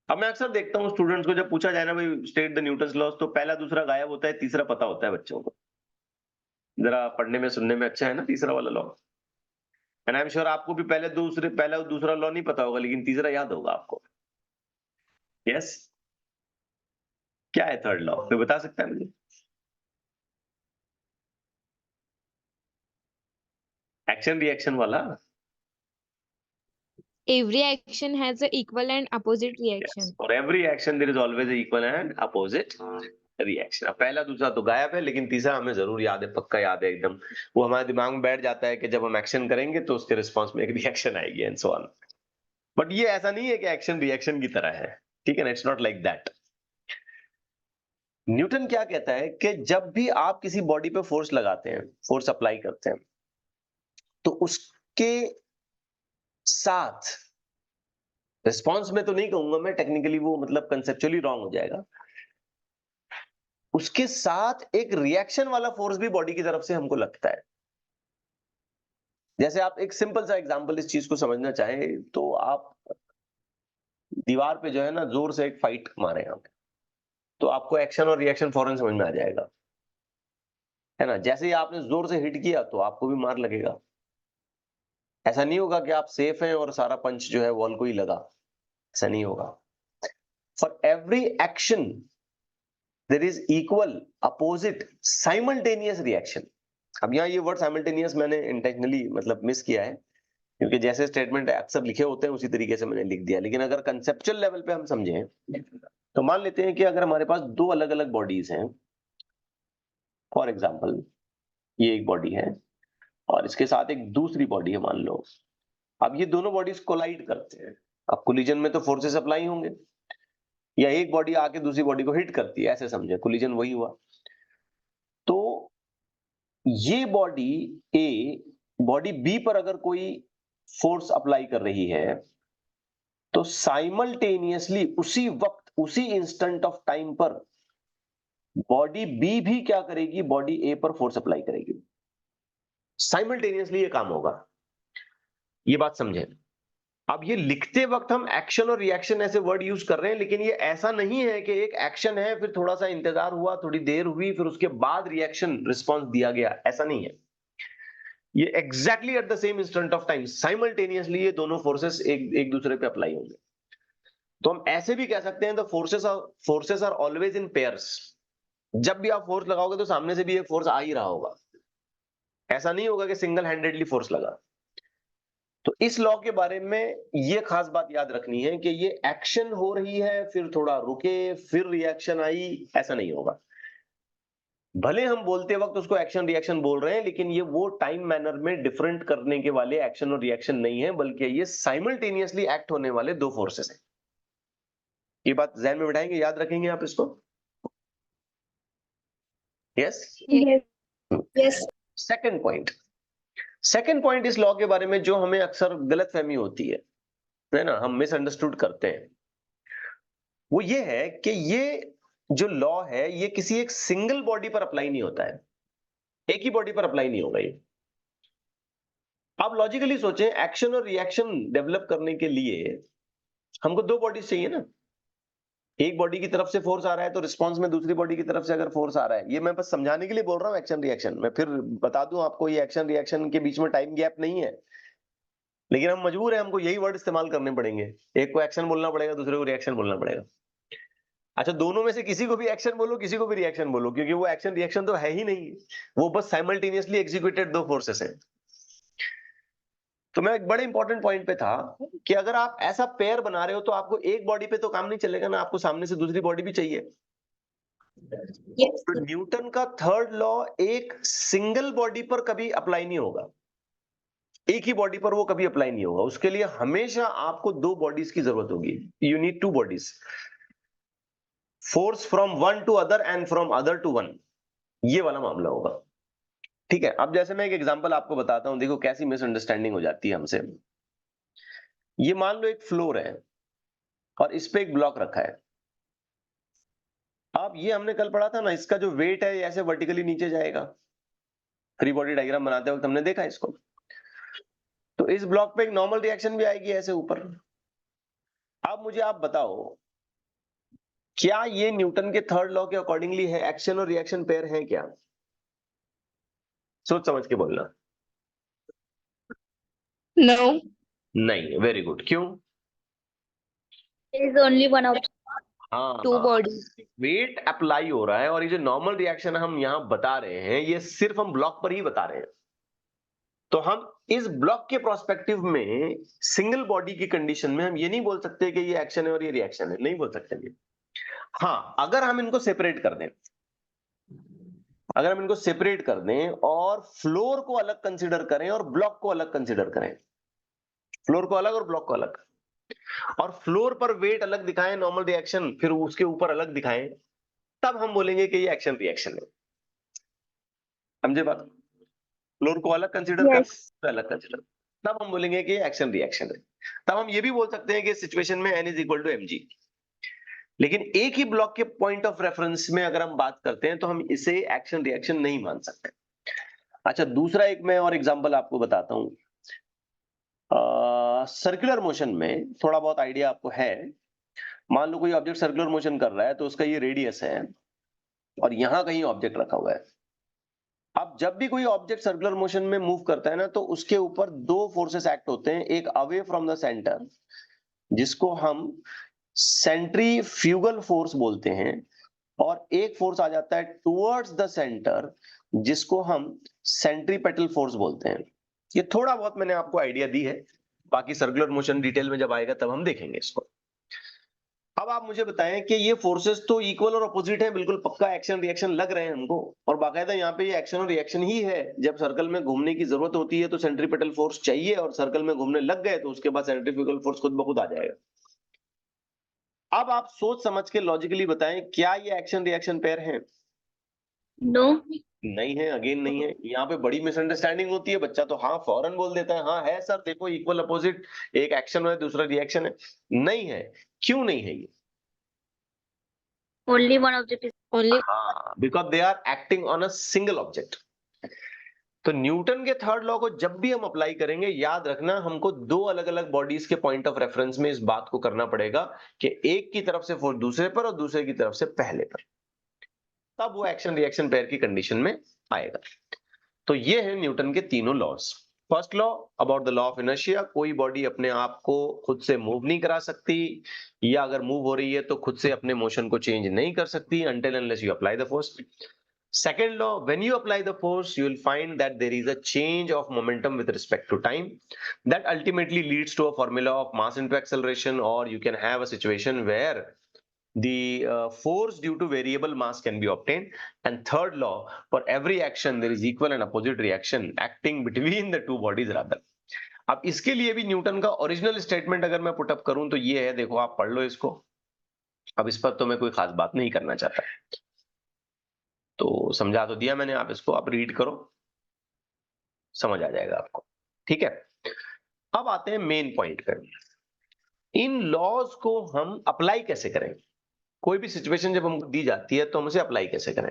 अब मैं अक्सर देखता हूँ स्टूडेंट्स को, जब पूछा जाए ना भाई स्टेट द न्यूटन्स लॉज, तो पहला दूसरा गायब होता है, तीसरा पता होता है बच्चों को। जरा पढ़ने में सुनने में अच्छा है ना तीसरा वाला law. And I am sure आपको भी पहला और दूसरा लॉ नहीं पता होगा, लेकिन तीसरा याद होगा आपको। यस, क्या है थर्ड लॉ, कोई बता सकता है मुझे? एक्शन रिएक्शन वाला। Every action has an equal and opposite Yes. reaction. For every action there is always an equal and opposite reaction. अब पहला दूसरा तो गायब है, लेकिन तीसरा हमें जरूर याद है, पक्का याद है एकदम। वो हमारे दिमाग में बैठ जाता है कि जब हम एक्शन करेंगे तो उसके रिस्पॉन्स में एक रिएक्शन आएगी एंड सो ऑन। बट ये ऐसा नहीं है कि एक्शन रिएक्शन की तरह है, ठीक है ना, it's not like that. Newton क्या कहता है कि जब भी आप किसी बॉडी पे फोर्स लगाते हैं, फोर्स अप्लाई करते हैं, तो उसके साथ, रिस्पॉन्स में तो नहीं कहूंगा मैं, टेक्निकली वो मतलब कंसेप्चुअली रॉन्ग हो जाएगा, उसके साथ एक रिएक्शन वाला फोर्स भी बॉडी की तरफ से हमको लगता है। जैसे आप एक सिंपल सा एग्जांपल इस चीज को समझना चाहें तो आप दीवार पे जो है ना जोर से एक फाइट मारे हम, तो आपको एक्शन और रिएक्शन फौरन समझ में आ जाएगा, है ना। जैसे ही आपने जोर से हिट किया तो आपको भी मार लगेगा। ऐसा नहीं होगा कि आप सेफ हैं और सारा पंच जो है वॉल को ही लगा, ऐसा नहीं होगा। For every action there is equal, opposite, simultaneous reaction. अब यहाँ ये वर्ड साइमल्टेनियस मैंने इंटेंशनली मतलब मिस किया है, क्योंकि जैसे स्टेटमेंट अक्सर लिखे होते हैं उसी तरीके से मैंने लिख दिया। लेकिन अगर कंसेप्चुअल लेवल पे हम समझें तो मान लेते हैं कि अगर हमारे पास दो अलग अलग बॉडीज हैं, फॉर एग्जाम्पल ये एक बॉडी है और इसके साथ एक दूसरी बॉडी है मान लो। अब ये दोनों बॉडीज कोलाइड करते हैं। अब कोलिजन में तो फोर्सेस अप्लाई होंगे, या एक बॉडी आके दूसरी बॉडी को हिट करती है, ऐसे समझे, कोलिजन वही हुआ। तो ये बॉडी ए बॉडी बी पर अगर कोई फोर्स अप्लाई कर रही है तो साइमल्टेनियसली उसी वक्त, उसी इंस्टेंट ऑफ टाइम पर बॉडी बी भी क्या करेगी, बॉडी ए पर फोर्स अप्लाई करेगी। साइमल्टेनियसली ये काम होगा, ये बात समझे। अब ये लिखते वक्त हम एक्शन और रिएक्शन ऐसे वर्ड यूज कर रहे हैं, लेकिन ये ऐसा नहीं है कि एक एक्शन है फिर थोड़ा सा इंतजार हुआ, थोड़ी देर हुई, फिर उसके बाद रिएक्शन रिस्पॉन्स दिया गया, ऐसा नहीं है। ये exactly at the same instant of time simultaneously ये दोनों फोर्सेस एक दूसरे पे अप्लाई होंगे। तो हम ऐसे भी कह सकते हैं the forces are always in pairs. जब भी आप फोर्स लगाओगे तो सामने से भी एक फोर्स आ ही रहा होगा, ऐसा नहीं होगा कि सिंगल हैंडेडली फोर्स लगा। तो इस लॉ के बारे में ये खास बात याद रखनी है कि ये एक्शन हो रही है, फिर थोड़ा रुके, फिर रिएक्शन आई, ऐसा नहीं होगा। भले हम बोलते वक्त उसको एक्शन रिएक्शन बोल रहे हैं, लेकिन ये वो टाइम मैनर में डिफरेंट करने के वाले एक्शन और रिएक्शन नहीं है, बल्कि ये साइमल्टेनियसली एक्ट होने वाले दो फोर्सेस हैं। ये बात ध्यान में बिठाएंगे, याद रखेंगे आप इसको। Yes Yes. सेकंड पॉइंट इस लॉ के बारे में जो हमें अक्सर गलतफहमी होती है ना, हम मिसअंडरस्टूड करते हैं, वो ये है कि ये जो लॉ है ये किसी एक सिंगल बॉडी पर अप्लाई नहीं होता है, एक ही बॉडी पर अप्लाई नहीं होगा ये। आप लॉजिकली सोचें, एक्शन और रिएक्शन डेवलप करने के लिए हमको दो बॉडीज चाहिए ना। एक बॉडी की तरफ से फोर्स आ रहा है तो रिस्पांस में दूसरी बॉडी की तरफ से अगर फोर्स आ रहा है, ये मैं बस समझाने के लिए बोल रहा हूँ एक्शन रिएक्शन। मैं फिर बता दूं आपको, ये एक्शन रिएक्शन के बीच में टाइम गैप नहीं है, लेकिन हम मजबूर हैं, हमको यही वर्ड इस्तेमाल करने पड़ेंगे। एक को एक्शन बोलना पड़ेगा, दूसरे को रिएक्शन बोलना पड़ेगा। अच्छा, दोनों में से किसी को भी एक्शन बोलो, किसी को भी रिएक्शन बोलो, क्योंकि वो एक्शन रिएक्शन तो है ही नहीं, वो बस साइमल्टेनियसली एग्जीक्यूटेड दो फोर्सेस हैं। तो मैं एक बड़े इंपॉर्टेंट पॉइंट पे था कि अगर आप ऐसा पेयर बना रहे हो तो आपको एक बॉडी पे तो काम नहीं चलेगा ना, आपको सामने से दूसरी बॉडी भी चाहिए। Yes. तो न्यूटन का थर्ड लॉ एक सिंगल बॉडी पर कभी अप्लाई नहीं होगा, एक ही बॉडी पर वो कभी अप्लाई नहीं होगा। उसके लिए हमेशा आपको दो बॉडीज की जरूरत होगी। You need two bodies, force from one to other and from other to one, ये वाला मामला होगा। ठीक है, अब जैसे मैं एक एग्जांपल आपको बताता हूं, देखो कैसी मिसअंडरस्टैंडिंग हो जाती है हमसे। ये मान लो एक फ्लोर है और इस पे एक ब्लॉक रखा है। अब ये हमने कल पढ़ा था ना, इसका जो वेट है ये ऐसे वर्टिकली नीचे जाएगा। फ्री बॉडी डायग्राम बनाते वक्त हमने देखा इसको। तो इस ब्लॉक पे एक नॉर्मल रिएक्शन भी आएगी ऐसे ऊपर। अब मुझे आप बताओ, क्या ये न्यूटन के थर्ड लॉ के अकॉर्डिंगली है, एक्शन और रिएक्शन पेयर है क्या? सोच समझ के बोलना। No. नहीं, वेरी गुड। क्यों? There is only one of हाँ, Two bodies. वेट अप्लाई हो रहा है, और ये जो नॉर्मल रिएक्शन हम यहां बता रहे हैं ये सिर्फ हम ब्लॉक पर ही बता रहे हैं। तो हम इस ब्लॉक के प्रोस्पेक्टिव में सिंगल बॉडी की कंडीशन में हम ये नहीं बोल सकते कि ये एक्शन है और ये रिएक्शन है, नहीं बोल सकते ये। हाँ, अगर हम इनको सेपरेट कर दें, अगर हम इनको सेपरेट कर दें और फ्लोर को अलग कंसीडर करें और ब्लॉक को अलग कंसीडर करें, फ्लोर को अलग और ब्लॉक को अलग, और फ्लोर पर वेट अलग दिखाएं, नॉर्मल रिएक्शन फिर उसके ऊपर अलग दिखाएं, तब हम बोलेंगे कि ये एक्शन रिएक्शन है। समझे बात? फ्लोर को अलग कंसीडर Yes. कर, अलग कंसीडर, तब हम बोलेंगे कि एक्शन रिएक्शन है। तब हम ये भी बोल सकते हैं कि सिचुएशन में n is equal to mg। लेकिन एक ही ब्लॉक के पॉइंट ऑफ रेफरेंस में अगर हम बात करते हैं तो हम इसे एक्शन रिएक्शन नहीं मान सकते। अच्छा, दूसरा एक मैं और एग्जांपल आपको बताता हूं। सर्कुलर मोशन में थोड़ा बहुत आइडिया आपको है। मान लो कोई ऑब्जेक्ट सर्कुलर मोशन कर रहा है, तो उसका ये रेडियस है और यहां कहीं ऑब्जेक्ट रखा हुआ है। अब जब भी कोई ऑब्जेक्ट सर्कुलर मोशन में मूव करता है ना, तो उसके ऊपर दो फोर्सेस एक्ट होते हैं, एक अवे फ्रॉम द सेंटर जिसको हम सेंट्रीफ्यूगल फोर्स बोलते हैं, और एक फोर्स आ जाता है टुवर्ड्स द सेंटर जिसको हम सेंट्रीपेटल फोर्स बोलते हैं। ये थोड़ा बहुत मैंने आपको आइडिया दी है, बाकी सर्कुलर मोशन डिटेल में जब आएगा तब हम देखेंगे इसको। अब आप मुझे बताएं कि ये फोर्सेस तो इक्वल और अपोजिट हैं, बिल्कुल पक्का एक्शन रिएक्शन लग रहे हैं हमको, और बाकायदा यहाँ पे ये एक्शन और रिएक्शन ही है। जब सर्कल में घूमने की जरूरत होती है तो सेंट्रीपेटल फोर्स चाहिए, और सर्कल में घूमने लग गए तो उसके बाद सेंट्रीफ्यूगल फोर्स खुद ब खुद आ जाएगा। अब आप सोच समझ के लॉजिकली बताएं, क्या ये एक्शन रिएक्शन पेयर है? No. नहीं है, अगेन नहीं है। यहाँ पे बड़ी मिसअंडरस्टैंडिंग होती है, बच्चा तो हाँ फौरन बोल देता है, हाँ है सर, देखो इक्वल अपोजिट, एक एक्शन है दूसरा रिएक्शन है। नहीं है। क्यों नहीं है ये? Only one object is. Only हाँ, because they are acting on a single object. तो न्यूटन के थर्ड लॉ को जब भी हम अप्लाई करेंगे, याद रखना हमको दो अलग अलग बॉडीज के पॉइंट ऑफ रेफरेंस में इस बात को करना पड़ेगा कि एक की तरफ से फोर्स दूसरे पर और दूसरे की तरफ से पहले पर, तब वो एक्शन रिएक्शन पेयर की कंडीशन में आएगा। तो ये है न्यूटन के तीनों loss. First law about the law of inertia, कोई बॉडी अपने आप को खुद से मूव नहीं करा सकती, या अगर मूव हो रही है तो खुद से अपने मोशन को चेंज नहीं कर सकती until unless you apply the force. Second law, when you apply the force, you will find that there is a change of momentum with respect to time that ultimately leads to a formula of mass into acceleration, or you can have a situation where the force due to variable mass can be obtained. And third law, for every action there is equal and opposite reaction acting between the two bodies rather. अब इसके लिए भी Newton का original statement अगर मैं put up करूं तो ये है, देखो आप पढ़ लो इसको, अब इस पर तो मैं कोई खास बात नहीं करना चाहता, तो समझा तो दिया मैंने, आप इसको आप रीड करो, समझ आ जाएगा आपको, ठीक है। अब आते हैं मेन पॉइंट पे, इन लॉज को हम अप्लाई कैसे करें, कोई भी सिचुएशन जब हमको दी जाती है तो हम उसे अप्लाई कैसे करें।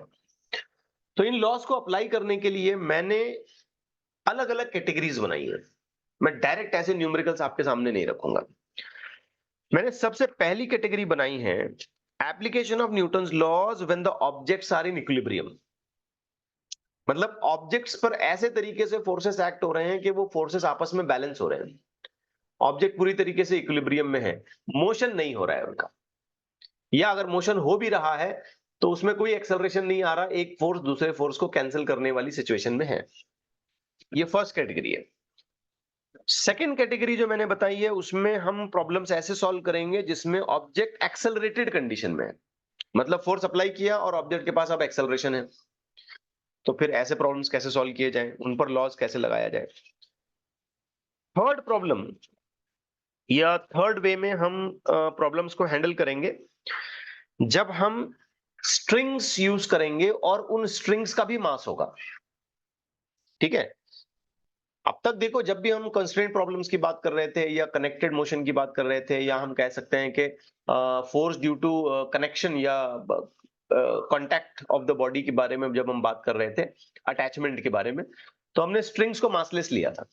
तो इन लॉज को अप्लाई करने के लिए मैंने अलग अलग कैटेगरीज बनाई है, मैं डायरेक्ट ऐसे न्यूमेरिकल्स आपके सामने नहीं रखूंगा। मैंने सबसे पहली कैटेगरी बनाई है application of Newton's laws when the objects are in equilibrium. मतलब ऑब्जेक्ट्स पर ऐसे तरीके से फोर्सेस एक्ट हो रहे हैं कि वो फोर्सेस आपस में बैलेंस हो रहे हैं, ऑब्जेक्ट पूरी तरीके से इक्विलिब्रियम में है, मोशन नहीं हो रहा है उनका, या अगर मोशन हो भी रहा है तो उसमें कोई एक्सेलरेशन नहीं आ रहा, एक फोर्स दूसरे फोर्स को कैंसिल करने वाली सिचुएशन में है। ये फर्स्ट कैटेगरी है। सेकेंड कैटेगरी जो मैंने बताई है उसमें हम प्रॉब्लम्स ऐसे सॉल्व करेंगे जिसमें ऑब्जेक्ट एक्सेलरेटेड कंडीशन में है, मतलब फोर्स अप्लाई किया और ऑब्जेक्ट के पास अब एक्सेलरेशन है, तो फिर ऐसे प्रॉब्लम्स कैसे सॉल्व किए जाएं, उन पर लॉज कैसे लगाया जाए। थर्ड प्रॉब्लम या थर्ड वे में हम प्रॉब्लम्स को हैंडल करेंगे जब हम स्ट्रिंग्स यूज करेंगे और उन स्ट्रिंग्स का भी मास होगा, ठीक है। अब तक देखो, जब भी हम कंस्ट्रेंट प्रॉब्लम्स की बात कर रहे थे या कनेक्टेड मोशन की बात कर रहे थे, या हम कह सकते हैं कि फोर्स ड्यू टू कनेक्शन या कांटेक्ट ऑफ द बॉडी के बारे में जब हम बात कर रहे थे, अटैचमेंट के बारे में, तो हमने स्ट्रिंग्स को मासलेस लिया था।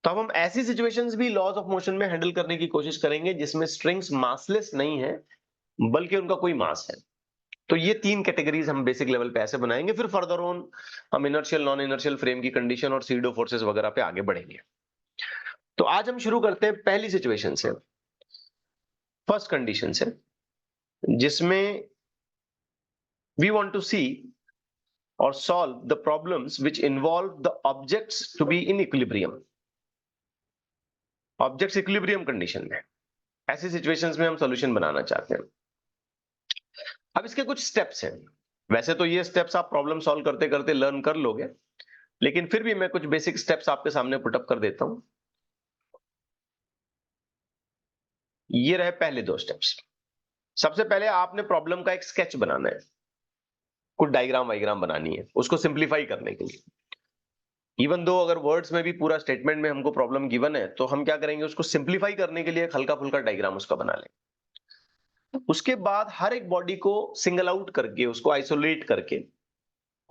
तो अब हम ऐसी सिचुएशंस भी लॉज ऑफ मोशन में हैंडल करने की कोशिश करेंगे जिसमें स्ट्रिंग्स मासलेस नहीं है बल्कि उनका कोई मास है। तो ये तीन कैटेगरीज हम बेसिक लेवल पे ऐसे बनाएंगे, फिर फर्दर ऑन हम इनर्शियल नॉन इनर्शियल फ्रेम की कंडीशन और सीडो फोर्सेस वगैरह पे आगे बढ़ेंगे। तो आज हम शुरू करते हैं पहली सिचुएशन से, फर्स्ट कंडीशन से, जिसमें वी वांट टू सी और solve the problems which involve the objects to be in equilibrium. Objects equilibrium condition में, ऐसी सिचुएशंस में हम सॉल्यूशन बनाना चाहते हैं। अब इसके कुछ स्टेप्स हैं, वैसे तो ये स्टेप्स आप प्रॉब्लम सॉल्व करते करते लर्न कर लोगे, लेकिन फिर भी मैं कुछ बेसिक स्टेप्स आपके सामने पुटअप कर देता हूं। ये रहे पहले दो स्टेप्स। सबसे पहले आपने प्रॉब्लम का एक स्केच बनाना है, कुछ डायग्राम वाइग्राम बनानी है उसको सिंप्लीफाई करने के लिए। इवन दो अगर वर्ड्स में भी पूरा स्टेटमेंट में हमको प्रॉब्लम गिवन है, तो हम क्या करेंगे, उसको सिंप्लीफाई करने के लिए एक हल्का फुल्का डायग्राम उसका बना लेंगे। उसके बाद हर एक बॉडी को सिंगल आउट करके, उसको आइसोलेट करके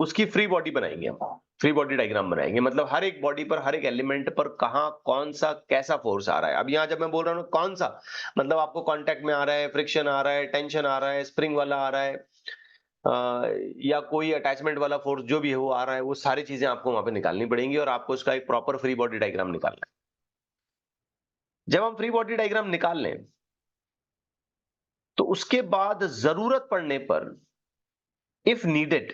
उसकी फ्री बॉडी बनाएंगे, हम फ्री बॉडी डायग्राम बनाएंगे। मतलब हर एक बॉडी पर, हर एक एलिमेंट पर कहां कौन सा कैसा फोर्स आ रहा है। अब यहां जब मैं बोल रहा हूं कौन सा, मतलब आपको कांटेक्ट में आ रहा है, फ्रिक्शन आ रहा है, टेंशन आ रहा है, स्प्रिंग वाला आ रहा है, या कोई अटैचमेंट वाला फोर्स जो भी है वो आ रहा है, वो सारी चीजें आपको वहां पे निकालनी पड़ेंगी और आपको उसका एक प्रॉपर फ्री बॉडी डायग्राम निकालना है। जब हम फ्री बॉडी डायग्राम निकाल लें तो उसके बाद जरूरत पड़ने पर, इफ नीडेड,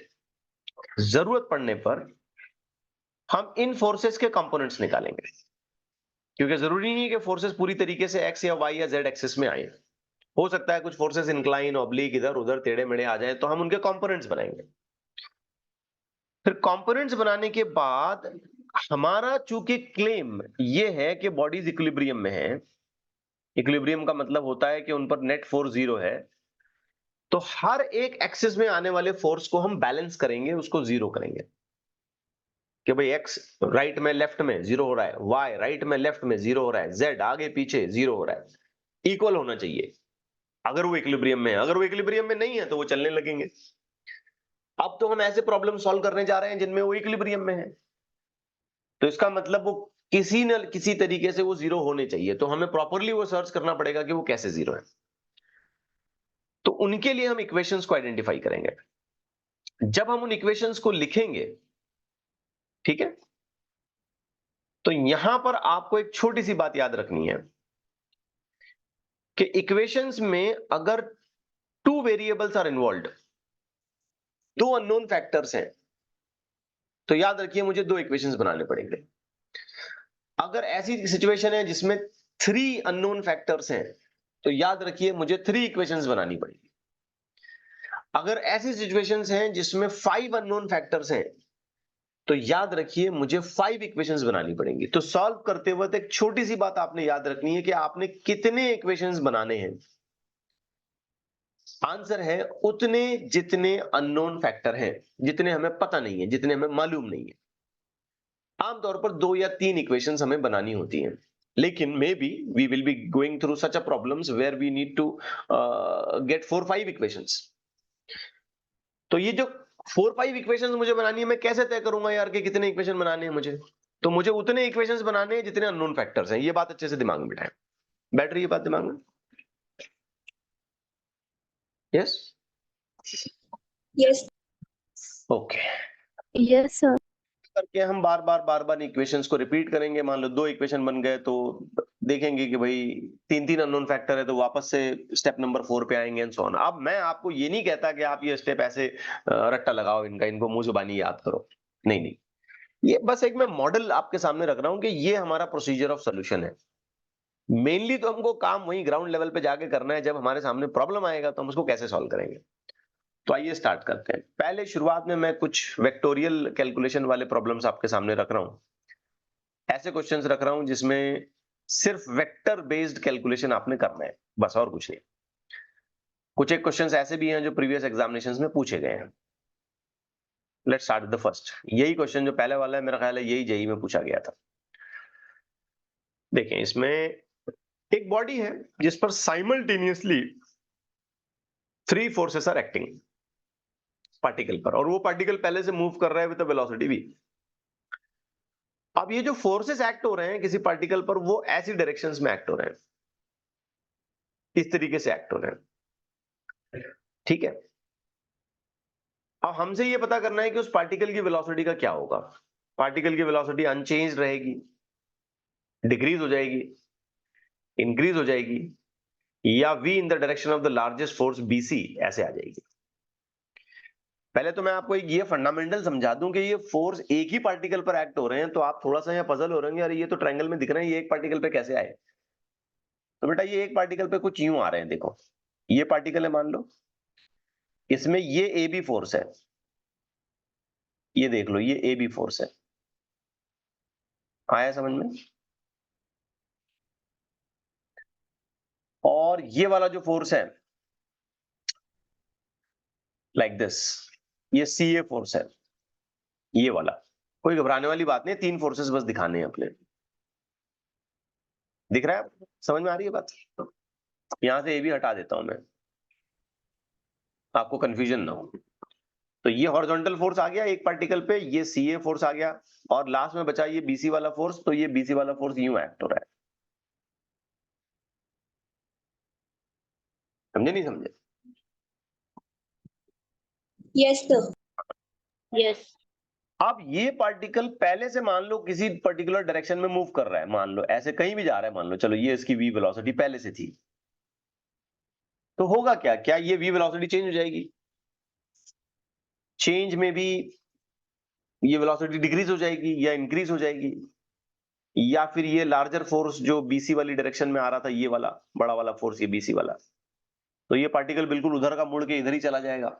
जरूरत पड़ने पर हम इन फोर्सेस के कंपोनेंट्स निकालेंगे, क्योंकि जरूरी नहीं है कि फोर्सेस पूरी तरीके से एक्स या वाई या जेड एक्सिस में आए। हो सकता है कुछ फोर्सेस इंक्लाइन, ऑब्लिक, इधर उधर टेढ़े मेढ़े आ जाए, तो हम उनके कंपोनेंट्स बनाएंगे। फिर कंपोनेंट्स बनाने के बाद हमारा चूंकि क्लेम ये है कि बॉडीज इक्विलिब्रियम में है, इक्विलिब्रियम का मतलब होता है कि उन पर नेट फोर्स 0 है, तो हर एक एक्सिस में आने वाले फोर्स को हम बैलेंस करेंगे, उसको 0 करेंगे कि भाई एक्स राइट में लेफ्ट में 0 हो रहा है, वाई राइट में लेफ्ट में 0 हो रहा है, जेड आगे पीछे 0 हो रहा है, इक्वल होना चाहिए अगर वो इक्विलिब्रियम में है। अगर वो इक्विलिब्रियम में नहीं है तो वो चलने लगेंगे। अब तो हम ऐसे प्रॉब्लम सॉल्व करने जा रहे हैं जिनमें वो इक्विलिब्रियम में है, तो इसका मतलब वो किसी न किसी तरीके से वो 0 होने चाहिए, तो हमें प्रॉपरली वो सर्च करना पड़ेगा कि वो कैसे 0 है। तो उनके लिए हम इक्वेशंस को आइडेंटिफाई करेंगे। जब हम उन इक्वेशंस को लिखेंगे ठीक है, तो यहां पर आपको एक छोटी सी बात याद रखनी है कि इक्वेशंस में अगर 2 variables are involved, 2 unknown factors हैं, तो याद रखिए मुझे 2 इक्वेशंस बनाने पड़ेंगे। अगर ऐसी सिचुएशन है जिसमें 3 अननोन फैक्टर्स हैं, तो याद रखिए मुझे 3 इक्वेशंस बनानी पड़ेगी। अगर ऐसी सिचुएशंस हैं जिसमें 5 अननोन फैक्टर्स हैं, तो याद रखिए मुझे 5 इक्वेशंस बनानी पड़ेंगी। तो सॉल्व करते वक्त एक छोटी सी बात आपने याद रखनी है कि आपने कितने इक्वेशंस बनाने हैं। आंसर है उतने जितने अननोन फैक्टर हैं, जितने हमें पता नहीं है, जितने हमें मालूम नहीं है। आमतौर पर 2 या 3 इक्वेशंस हमें बनानी होती हैं, लेकिन maybe we will be going through such a problems where we need to get 4-5 equations. तो ये जो 4-5 इक्वेशंस मुझे बनानी है, मैं कैसे तय करूंगा यार कि कितने इक्वेशन बनाने हैं मुझे? तो मुझे उतने इक्वेशंस बनाने हैं जितने अननोन फैक्टर्स हैं। ये बात अच्छे से दिमाग में बिठाएं। बैठ रही है बात दिमाग में? Yes, Yes. Okay. Yes, sir. करके हम बार बार इक्वेशंस को रिपीट करेंगे। मान लो 2 इक्वेशन बन गए, तो देखेंगे कि भाई 3-3 अननोन फैक्टर है, तो वापस से स्टेप नंबर 4 पे आएंगे एंड सो ऑन। अब मैं आपको ये नहीं कहता कि आप ये स्टेप ऐसे रट्टा लगाओ इनका, इनको मुंह जुबानी याद करो। नहीं नहीं, ये बस एक मैं मॉडल आपके सामने रख रहा हूं कि ये हमारा प्रोसीजर ऑफ सोल्यूशन है। मेनली तो हमको काम वही ग्राउंड लेवल पे जाके करना है। जब हमारे सामने प्रॉब्लम आएगा तो हम उसको कैसे सॉल्व करेंगे। तो आइए स्टार्ट करते हैं। पहले शुरुआत में मैं कुछ वेक्टोरियल कैलकुलेशन वाले प्रॉब्लम्स आपके सामने रख रहा हूं। ऐसे क्वेश्चंस रख रहा हूं जिसमें सिर्फ वेक्टर बेस्ड कैलकुलेशन आपने करना है, बस और कुछ नहीं। कुछ एक क्वेश्चंस ऐसे भी हैं जो प्रीवियस एग्जामिनेशंस में पूछे गए हैं। Let's start with the first. यही क्वेश्चन जो पहले वाला है, मेरा ख्याल है यही जेईई में पूछा गया था। देखें, इसमें एक बॉडी है जिस पर simultaneously 3 forces are acting particle पर, और वो पार्टिकल पहले से मूव कर रहा है विद वेलोसिटी v। अब ये जो फोर्सेस एक्ट हो रहे हैं किसी पार्टिकल पर, वो ऐसी डायरेक्शंस में एक्ट हो रहे हैं, इस तरीके से एक्ट हो रहे हैं, ठीक है। अब हमसे ये पता करना है कि उस पार्टिकल की वेलोसिटी का क्या होगा। पार्टिकल की वेलोसिटी अनचेंज रहेगी, डिक्रीज हो जाएगी, इंक्रीज हो जाएगी, या v in the direction of the largest force bc ऐसे आ जाएगी। पहले तो मैं आपको एक ये फंडामेंटल समझा दूं कि ये फोर्स एक ही पार्टिकल पर एक्ट हो रहे हैं, तो आप थोड़ा सा यहाँ पजल हो रहे हैं, अरे ये तो ट्रायंगल में दिख रहे हैं, ये एक पार्टिकल पे कैसे आए। तो बेटा ये एक पार्टिकल पे कुछ यूं आ रहे हैं। देखो, ये पार्टिकल है मान लो, इसमें ये ए बी फोर्स है, ये देख लो ये ए बी फोर्स है। आया समझ में? और ये वाला जो फोर्स है लाइक दिस, ये सी ए फोर्स है, ये वाला। कोई घबराने वाली बात नहीं, 3 फोर्सेस बस दिखाने हैं अपने। दिख रहा है? समझ में आ रही है बात? यहां से ए बी हटा देता हूं मैं, आपको कंफ्यूजन ना हो। तो ये हॉरिजॉन्टल फोर्स आ गया एक पार्टिकल पे, ये सी ए फोर्स आ गया, और लास्ट में बचा ये बीसी वाला फोर्स। तो ये बीसी वाला फोर्स यूं एक्ट हो रहा है। समझे नहीं समझे? Yes, sir. Yes. अब ये पार्टिकल पहले से मान लो किसी पर्टिकुलर डायरेक्शन में मूव कर रहा है, मान लो ऐसे कहीं भी जा रहा है, मान लो चलो ये इसकी v वेलोसिटी पहले से थी, तो होगा क्या, क्या ये v वेलोसिटी चेंज हो जाएगी? चेंज में भी ये वेलोसिटी डिक्रीज हो जाएगी या इंक्रीज हो जाएगी, या फिर ये लार्जर फोर्स जो बीसी वाली डायरेक्शन में आ रहा था, ये वाला बड़ा वाला फोर्स, ये बीसी वाला, तो ये पार्टिकल बिल्कुल उधर का मुड़ के इधर ही चला जाएगा,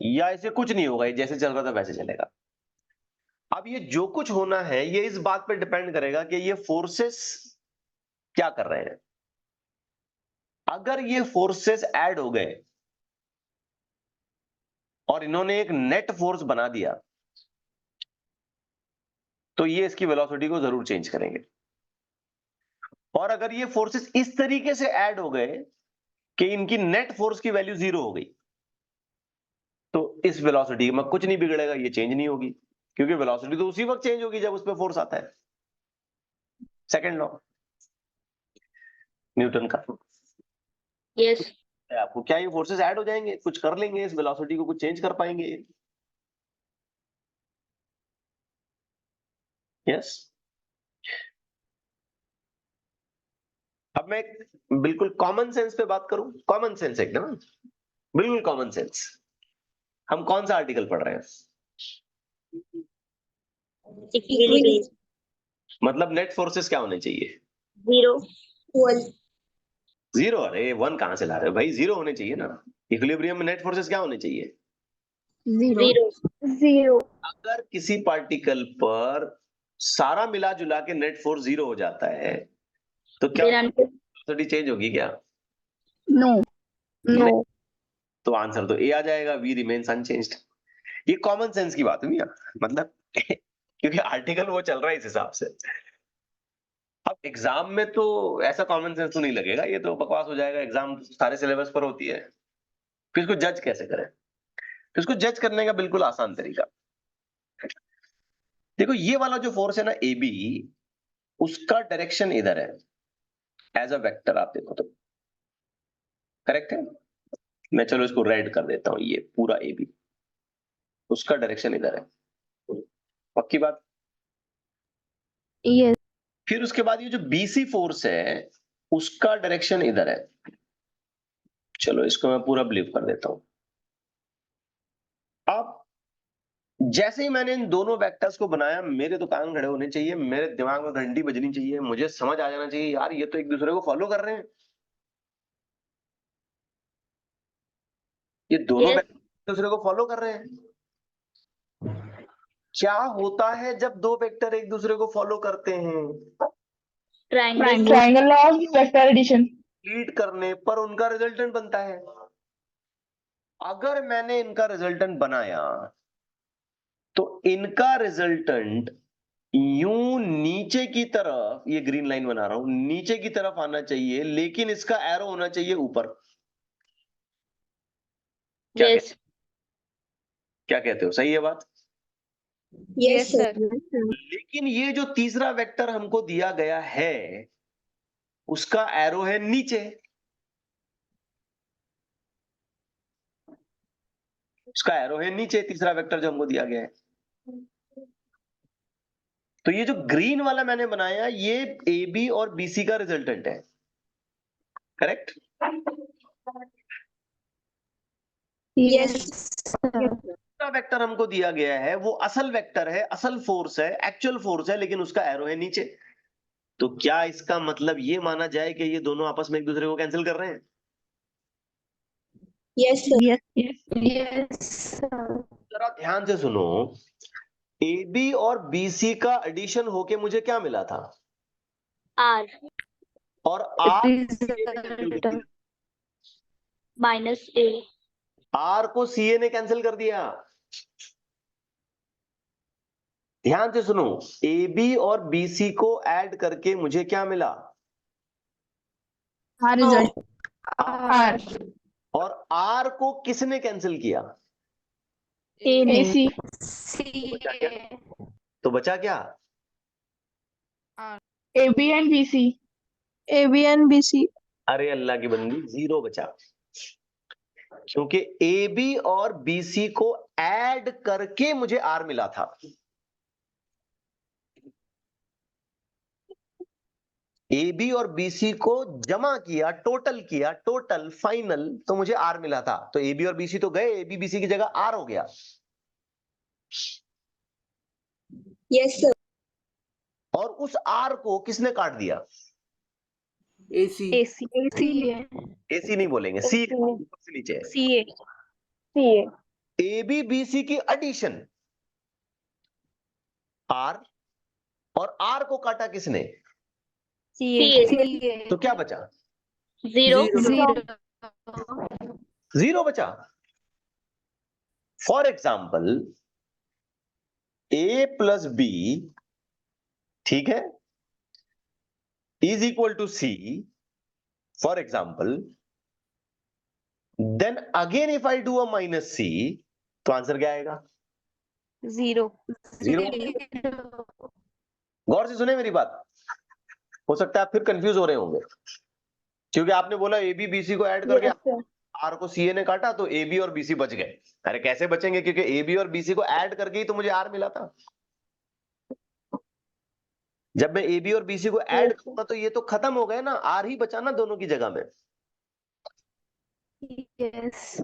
या ऐसे कुछ नहीं होगा, ये जैसे चल रहा था वैसे चलेगा। अब ये जो कुछ होना है ये इस बात पर डिपेंड करेगा कि ये फोर्सेस क्या कर रहे हैं। अगर ये फोर्सेस ऐड हो गए और इन्होंने एक नेट फोर्स बना दिया, तो ये इसकी वेलोसिटी को जरूर चेंज करेंगे। और अगर ये फोर्सेस इस तरीके से ऐड हो गए कि इनकी नेट फोर्स की वैल्यू 0 हो गई, तो इस वेलोसिटी में कुछ नहीं बिगड़ेगा, ये चेंज नहीं होगी, क्योंकि वेलोसिटी तो उसी वक्त चेंज होगी जब उस पर फोर्स आता है। सेकंड लॉ न्यूटन का। Yes. आपको क्या ये फोर्सेस ऐड हो जाएंगे, कुछ कर लेंगे, इस वेलोसिटी को कुछ चेंज कर पाएंगे? यस। अब मैं बिल्कुल कॉमन सेंस पे बात करूं, कॉमन सेंस एकदम, बिल्कुल कॉमन सेंस। हम कौन सा आर्टिकल पढ़ रहे हैं? इक्विलिब्रियम। मतलब नेट फोर्सेस क्या होने चाहिए? 0 1 जीरो? अरे 1 कहां से ला रहे हो भाई, 0 होने चाहिए ना। इक्विलिब्रियम में नेट फोर्सेस क्या होने चाहिए? 0 0 अगर किसी पार्टिकल पर सारा मिला जुला के नेट फोर्स 0 हो जाता है तो क्या वेलोसिटी चेंज होगी क्या? नो नो तो आंसर तो ए आ जाएगा, वी रिमेन्स अनचेंज्ड। ये कॉमन सेंस की बात हुई, मतलब क्योंकि आर्टिकल वो चल रहा है इस हिसाब से। अब एग्जाम में तो ऐसा कॉमन सेंस तो नहीं लगेगा, ये तो बकवास हो जाएगा। एग्जाम सारे सिलेबस पर होती है, फिर इसको जज कैसे करें? तो इसको जज करने का बिल्कुल आसान तरीका, देखो ये वाला जो फोर्स है ना ए बी, उसका डायरेक्शन इधर है एज अ वेक्टर, आप देखो तो करेक्ट है। मैं चलो इसको रेड कर देता हूं, ये पूरा ए बी, उसका डायरेक्शन इधर है, पक्की बात। यस फिर उसके बाद ये जो बीसी फोर्स है उसका डायरेक्शन इधर है, चलो इसको मैं पूरा बिलीव कर देता हूं। अब जैसे ही मैंने इन दोनों वेक्टर्स को बनाया, मेरे तो कान खड़े होने चाहिए, मेरे दिमाग में घंटी बजनी चाहिए, मुझे समझ आ जाना चाहिए यार ये तो एक दूसरे को फॉलो कर रहे हैं, ये दोनों Yes. वेक्टर एक दूसरे को फॉलो कर रहे हैं। क्या होता है जब दो वेक्टर एक दूसरे को फॉलो करते हैं? Triangle of vector addition lead करने पर उनका रिजल्टेंट बनता है। अगर मैंने इनका रिजल्टेंट बनाया तो इनका रिजल्टेंट यूं नीचे की तरफ, ये ग्रीन लाइन बना रहा हूं, नीचे की तरफ आना चाहिए, लेकिन इसका एरो होना चाहिए ऊपर। क्या Yes. क्या कहते हो, सही है बात? Yes, sir. लेकिन ये जो तीसरा वेक्टर हमको दिया गया है उसका एरो है नीचे, उसका एरो है नीचे, तीसरा वेक्टर जो हमको दिया गया है। तो ये जो ग्रीन वाला मैंने बनाया ये ए बी और बीसी का रिजल्टेंट है, करेक्ट? Yes. दूसरा वेक्टर हमको दिया गया है वो असल वेक्टर है, असल फोर्स है, एक्चुअल फोर्स है, लेकिन उसका एरो है नीचे। तो क्या इसका मतलब ये माना जाए कि ये दोनों आपस में एक दूसरे को कैंसिल कर रहे हैं? Yes, sir. Yes, sir. जरा ध्यान से सुनो, ए बी और बीसी का एडिशन होके मुझे क्या मिला था? R. और R Result. Minus A. R को सीए ने कैंसिल कर दिया। ध्यान से सुनो, ए बी और बीसी को ऐड करके मुझे क्या मिला? R result. R. और आर को किसने कैंसिल किया? A ने. AC. तो बचा क्या? AB and BC. AB and BC. अरे अल्लाह की बंदी, 0 बचा, क्योंकि ए बी और बीसी को ऐड करके मुझे आर मिला था। ए बी और बीसी को जमा किया, टोटल किया, टोटल फाइनल, तो मुझे आर मिला था। तो ए बी और बीसी तो गए, ए बी बीसी की जगह आर हो गया। Yes, sir. और उस आर को किसने काट दिया? AC. एसी नहीं बोलेंगे, सी नीचे। CA. ए बी बीसी की एडिशन आर, और आर को काटा किसने? CA. तो क्या बचा? 0. 0 बचा। For example A plus B, ठीक है, is equal to C, for example, then again if I do A minus C, तो आंसर क्या आएगा? 0. 0। गौर से सुने मेरी बात, हो सकता है आप फिर कंफ्यूज हो रहे होंगे, क्योंकि आपने बोला ए बी बीसी को ऐड करके आर को सीए ने काटा तो ए बी और बीसी बच गए। अरे कैसे बचेंगे, क्योंकि ए बी और बीसी को ऐड करके ही तो मुझे आर मिला था। जब मैं ए बी और बी सी को ऐड करूंगा तो ये तो खत्म हो गए ना, आर ही बचा ना दोनों की जगह में। Yes.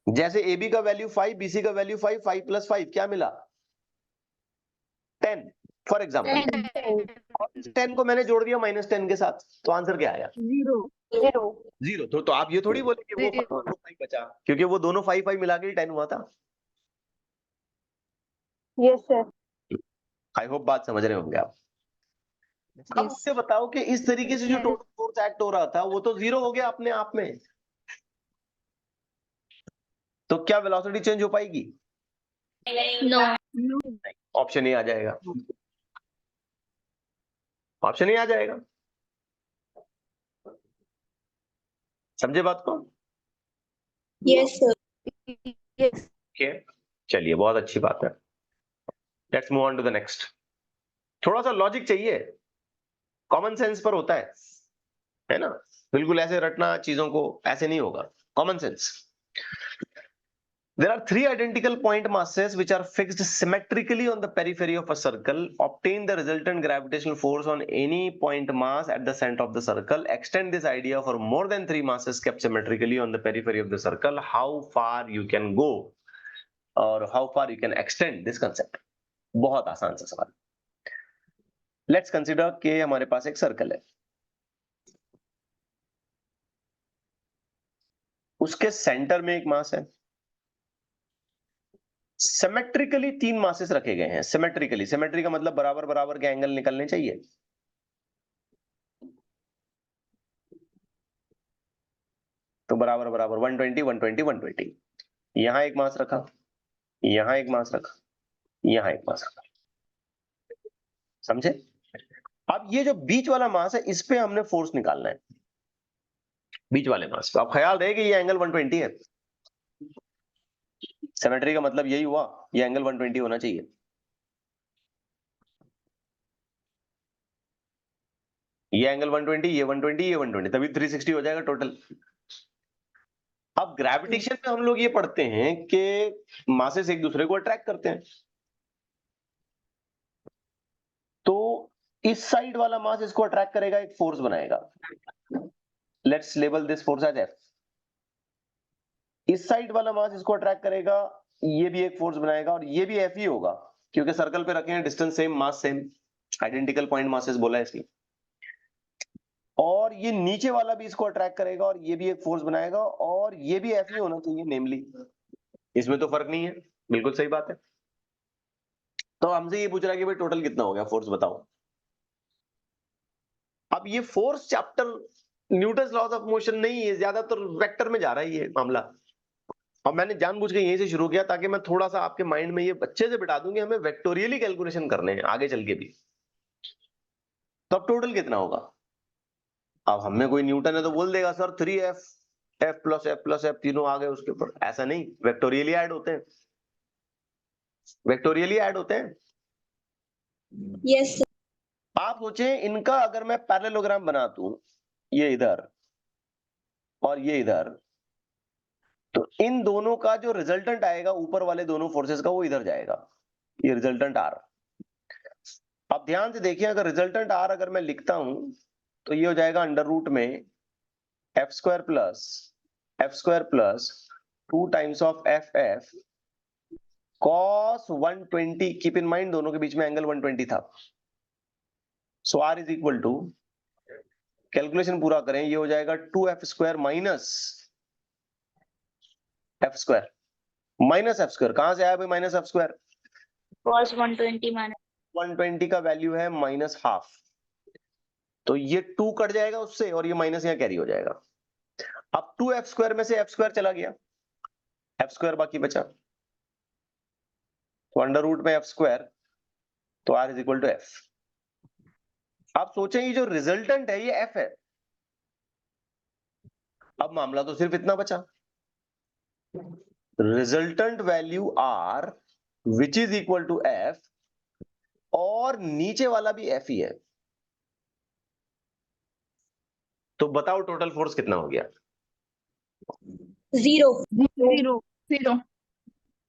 जैसे ए बी का वैल्यू 5, बी सी का वैल्यू 5, 5 + 5 क्या मिला? 10 फॉर एग्जाम्पल। 10 को मैंने जोड़ दिया -10 के साथ, तो आंसर क्या आया? 0. 0। तो आप ये थोड़ी बोले कि वो 5 बचा, क्योंकि वो दोनों 5 5 मिला के 10 हुआ था। Yes, sir. आई होप बात समझ रहे होंगे आप। अब मुझे बताओ कि इस तरीके से जो Yes. टोटल फोर्स एक्ट हो रहा था वो तो 0 हो गया अपने आप में, तो क्या वेलोसिटी चेंज हो पाएगी? No. ऑप्शन ए आ जाएगा, ऑप्शन ए आ जाएगा। समझे बात को? Yes, sir. Yes. ओके, चलिए बहुत अच्छी बात है। Let's move on to the next. थोड़ा सा लॉजिक चाहिए, कॉमन सेंस पर होता है ना? बिल्कुल ऐसे रटना चीजों को ऐसे नहीं होगा, common sense. There are 3 identical point masses which are fixed symmetrically on the periphery of a circle. Obtain the resultant gravitational force on any point mass at the center of the circle. Extend this idea for more than 3 masses kept symmetrically on the periphery of the circle. How far you can go or how far you can extend this concept? बहुत आसान सा सवाल। Let's consider कि हमारे पास एक circle है, उसके centre में एक मास है। सिमेट्रिकली 3 मासेस रखे गए हैं। सिमेट्रिकली, सिमेट्री का मतलब बराबर बराबर के एंगल निकलने चाहिए। तो बराबर बराबर 120 120 120। यहां एक मास रखा, यहां एक मास रखा, यहां एक मास रखा। समझे? अब ये जो बीच वाला मास है इस पे हमने फोर्स निकालना है, बीच वाले मास पे। आप ख्याल रहे कि ये एंगल 120 है। सिमेट्री का मतलब यही हुआ, ये एंगल 120 होना चाहिए। ये एंगल 120, ये 120, ये 120, तभी 360 हो जाएगा टोटल। अब ग्रेविटेशन में हम लोग ये पढ़ते हैं कि मासेस एक दूसरे को अट्रैक्ट करते हैं, तो इस साइड वाला मास इसको अट्रैक्ट करेगा, एक फोर्स बनाएगा। Let's label this force as F. इस साइड वाला मास इसको अट्रैक्ट करेगा, ये भी एक फोर्स बनाएगा, और ये भी एफ ही होगा, क्योंकि सर्कल पे रखे हैं, distance same, mass same, identical point masses बोला है इसलिए। और ये नीचे वाला भी इसको अट्रैक्ट करेगा, और ये भी एक फोर्स बनाएगा, और ये भी एफ ही होना चाहिए नेमली। इसमें तो फर्क नहीं है, बिल्कुल सही बात है। तो हमसे ये पूछ रहा है कि भाई टोटल कितना हो गया फोर्स, बताओ। अब ये force chapter Newton's laws of motion नहीं है, ज्यादातर वेक्टर में जा रहा है ये मामला। और मैंने जानबूझ के यहीं से शुरू किया ताकि मैं थोड़ा सा आपके माइंड में ये अच्छे से बिठा दूं कि हमें वेक्टोरियली कैलकुलेशन करने हैं आगे चल के भी। तो अब टोटल कितना होगा? अब हमें कोई न्यूटन है तो बोल देगा sir 3f, f plus f plus f तीनों आ गए उसके ऊपर। ऐसा नहीं, वेक्टोरियली ऐड होते हैं, वेक्टोरियली ऐड होते हैं। Yes, sir. आप सोचें इनका अगर मैं पैरेललोग्राम बना दूं, ये इधर और ये इधर, तो इन दोनों का जो रिजल्टेंट आएगा ऊपर वाले दोनों फोर्सेस का, वो इधर जाएगा, ये रिजल्टेंट आर। अब ध्यान से देखिए, अगर रिजल्टेंट आर अगर मैं लिखता हूं तो ये हो जाएगा अंडर रूट में F square plus 2 times of F F cos 120। Keep in mind दोनों के बीच में एंगल 120 था। So R is equal to, calculation पूरा करें, ये हो जाएगा 2f square minus F square minus F square. कहां से आया भाई minus F square? Cos 120 minus 120 का वैल्यू है -12, तो ये 2 कट जाएगा उससे, और ये माइनस यहाँ कैरी हो जाएगा। अब 2f स्क्वायर में से f स्क्वायर चला गया, f स्क्वायर बाकी बचा, तो अंडर रूट में f स्क्वायर, तो r is equal to f। आप सोचें ये जो रिजल्टेंट है ये f है। अब मामला तो सिर्फ इतना बचा, resultant value r which is equal to f, और नीचे वाला भी f ही है। तो बताओ टोटल फोर्स कितना हो गया? 0. 0. 0.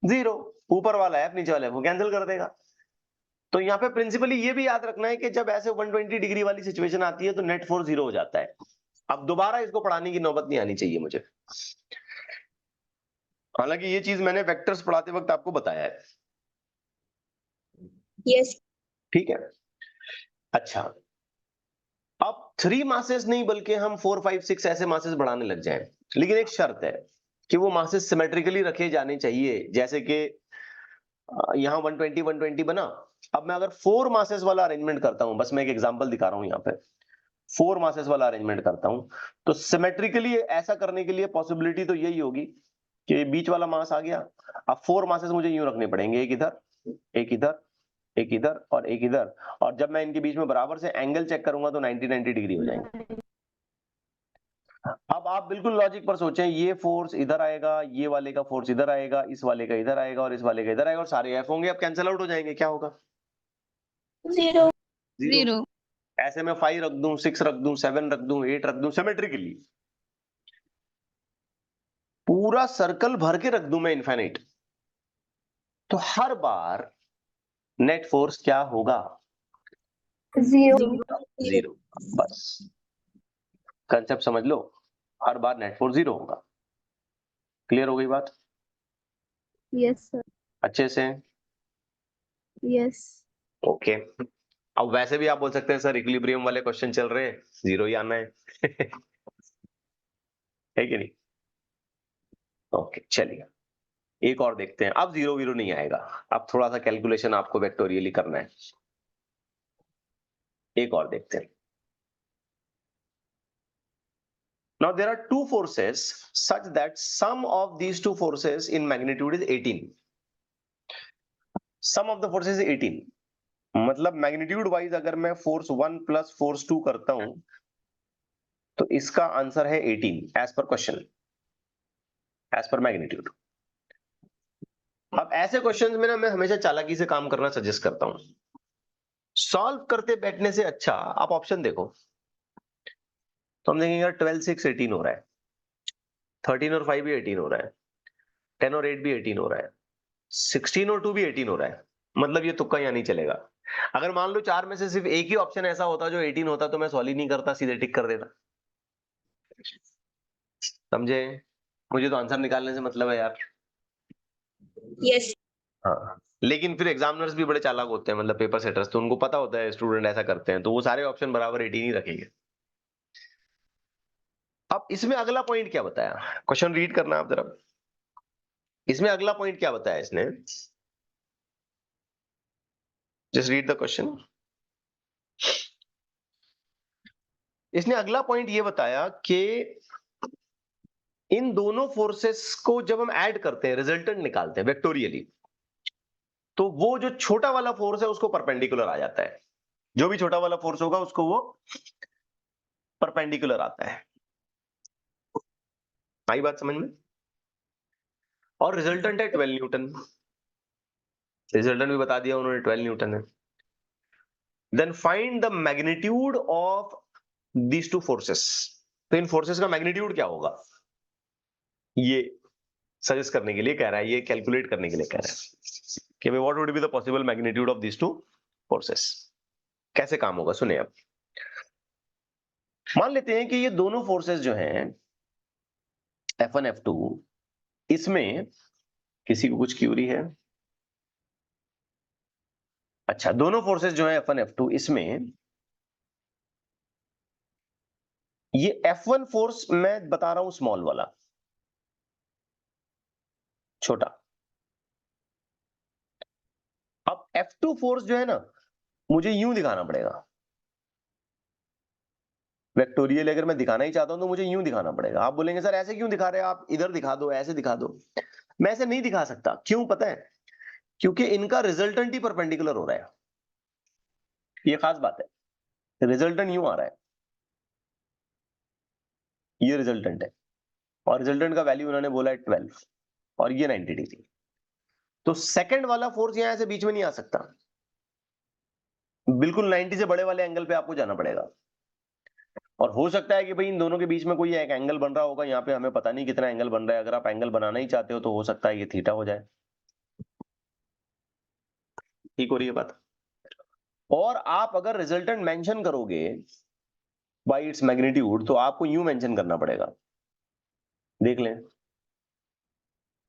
0। ऊपर वाला f नीचे वाला f को कैंसिल कर देगा, तो यहाँ पे प्रिंसिपली ये भी याद रखना है कि जब ऐसे 120 डिग्री वाली सिचुएशन आती है तो नेट फोर्स 0 हो जाता है। अब दोबारा इसको पढ़ाने की नौबत नहीं आनी चाहिए मुझे, हालांकि ये चीज मैंने वेक्टर्स पढ़ाते वक्त आपको बताया है। Yes. ठीक है, अच्छा अब 3 मासेस नहीं बल्कि हम 4, 5, 6 ऐसे मासेस बढ़ाने लग जाएं, लेकिन एक शर्त है कि वो मासेस सिमेट्रिकली रखे जाने चाहिए। जैसे कि यहाँ 120 120 बना, अब मैं अगर 4 मासेस वाला अरेंजमेंट करता हूं, बस मैं एक एग्जांपल दिखा रहा हूं, यहाँ पे 4 मासेस वाला अरेंजमेंट करता हूं, तो सिमेट्रिकली ऐसा करने के लिए पॉसिबिलिटी तो यही होगी कि बीच वाला मास आ गया। अब 4 मासेस मुझे यूं रखने पड़ेंगे, एक इधर, एक इधर, एक इधर और एक इधर, और जब मैं इनके बीच में बराबर से एंगल चेक करूंगा तो 90 डिग्री हो जाएंगे। अब आप बिल्कुल लॉजिक पर सोचें, ये फोर्स इधर आएगा, ये वाले का फोर्स इधर आएगा, इस वाले का इधर आएगा और इस वाले का इधर आएगा, और सारे एफ होंगे, अब कैंसिल आउट हो जाएंगे, क्या होगा? 0. जीरो। ऐसे में 5 रख दूं, 6 रख दूं, 7 रख दूं, 8 रख दूं, सिमेट्रिकली पूरा सर्कल भर के रख दूं मैं इनफाइनाइट, तो हर बार नेट फोर्स क्या होगा? 0. 0। बस कंसेप्ट समझ लो, हर बार नेट फोर्स 0 होगा। क्लियर हो गई बात? Yes, sir. अच्छे से? Yes. ओके। अब वैसे भी आप बोल सकते हैं सर इक्विलिब्रियम वाले क्वेश्चन चल रहे हैं, 0 ही आना है है कि नहीं? ओके चलिए एक और देखते हैं। अब 0 0 नहीं आएगा, अब थोड़ा सा कैलकुलेशन आपको वेक्टोरियली करना है। एक और देखते हैं। Now there are two forces such that sum of these two forces in magnitude is 18. Sum of the forces is 18. मतलब मैग्नीट्यूड वाइज अगर मैं फोर्स 1 प्लस फोर्स 2 करता हूं तो इसका आंसर है 18 as per question, as per magnitude. अब ऐसे क्वेश्चंस में ना मैं हमेशा चालाकी से काम करना सजेस्ट करता हूं। सॉल्व करते बैठने से अच्छा आप ऑप्शन देखो, तो हम देखेंगे 12 6 18 हो रहा है, 13 और 5 भी 18 हो रहा है, 10 और 8 भी 18 हो रहा है, 16 और 2 भी 18 हो रहा है। मतलब ये तुक्का यहाँ नहीं चलेगा। अगर मान लो 4 में से सिर्फ एक ही ऑप्शन ऐसा होता जो 18 होता तो मैं सॉल्व ही नहीं करता, सीधे टिक कर देता। समझे? मुझे तो आंसर निकालने से मतलब है यार। Yes. हाँ, लेकिन फिर एग्जामिनर्स भी बड़े चालाक होते हैं, मतलब पेपर सेटर्स, तो उनको पता होता है स्टूडेंट ऐसा करते हैं, तो वो सारे ऑप्शन बराबर 18 ही रखेंगे। अब इसमें अगला पॉइंट क्या बताया, क्वेश्चन रीड करना आप जरा। इसमें अगला पॉइंट क्या बताया इसने, जस्ट रीड द क्वेश्चन। इसने अगला पॉइंट ये बताया कि इन दोनों फोर्सेस को जब हम ऐड करते हैं, रिजल्टेंट निकालते हैं वेक्टोरियली, तो वो जो छोटा वाला फोर्स है उसको परपेंडिकुलर आ जाता है। जो भी छोटा वाला फोर्स होगा उसको वो परपेंडिकुलर आता है। आई बात समझ में? और रिजल्टेंट है 12 न्यूटन। रिजल्टेंट भी बता दिया उन्होंने, 12 न्यूटन है। Then find the magnitude of these two forces. तो इन फोर्सेस का मैग्नीट्यूड क्या होगा, ये सजेस्ट करने के लिए कह रहा है, ये कैलकुलेट करने के लिए कह रहा है कि भाई what would be the possible magnitude of these two forces. कैसे काम होगा सुने। अब मान लेते हैं कि ये दोनों फोर्सेस जो हैं F1 F2, इसमें किसी को कुछ क्यूरी है? अच्छा, दोनों फोर्सेस जो है F1 F2, इसमें ये F1 फोर्स मैं बता रहा हूं स्मॉल वाला, छोटा। अब F2 फोर्स जो है ना, मुझे यूं दिखाना पड़ेगा वेक्टोरियल, अगर मैं दिखाना ही चाहता हूं तो मुझे यूं दिखाना पड़ेगा। आप बोलेंगे सर ऐसे क्यों दिखा रहे हैं आप, इधर दिखा दो, ऐसे दिखा दो। मैं ऐसे नहीं दिखा सकता, क्यों पता है? क्योंकि इनका रिजल्टेंट ही परपेंडिकुलर हो रहा है, ये खास बात है। रिजल्टेंट यूं आ रहा है, ये रिजल्टेंट है, और रिजल्टेंट का वैल्यू उन्होंने बोला है 12, और ये 90 डिग्री। तो सेकंड वाला फोर्स यहां से बीच में नहीं आ सकता, बिल्कुल 90 से बड़े वाले एंगल पे आपको जाना पड़ेगा। और हो सकता है कि भाई इन दोनों के बीच में कोई एक एंगल बन रहा होगा, यहाँ पे हमें पता नहीं कितना एंगल बन रहा है। अगर आप एंगल बनाना ही चाहते हो तो हो सकता है ये थीटा हो जाए। ठीक हो रही है बात? और आप अगर रिजल्टेंट मेंशन करोगे बाय इट्स मैग्नीट्यूड तो आपको यूं मेंशन करना पड़ेगा, देख लें,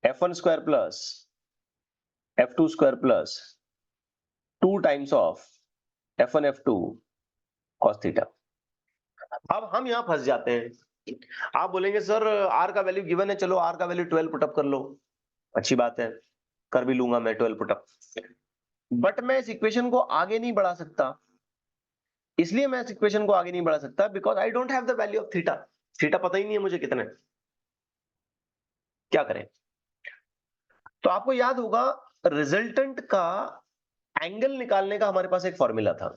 f1 square plus f2 square plus 2 times of f1 f2 cos theta. अब हम यहां फंस जाते हैं। आप बोलेंगे सर r का वैल्यू गिवन है, चलो r का वैल्यू 12 पुटअप कर लो, अच्छी बात है, कर भी लूंगा मैं 12 पुटअप, बट मैं इस इक्वेशन को आगे नहीं बढ़ा सकता। इसलिए मैं इस इक्वेशन को आगे नहीं बढ़ा सकता because I don't have the value of theta. Theta पता ही नहीं है मुझे कितना है, क्या करें? तो आपको याद होगा रिजल्टेंट का एंगल निकालने का हमारे पास एक फॉर्मूला था,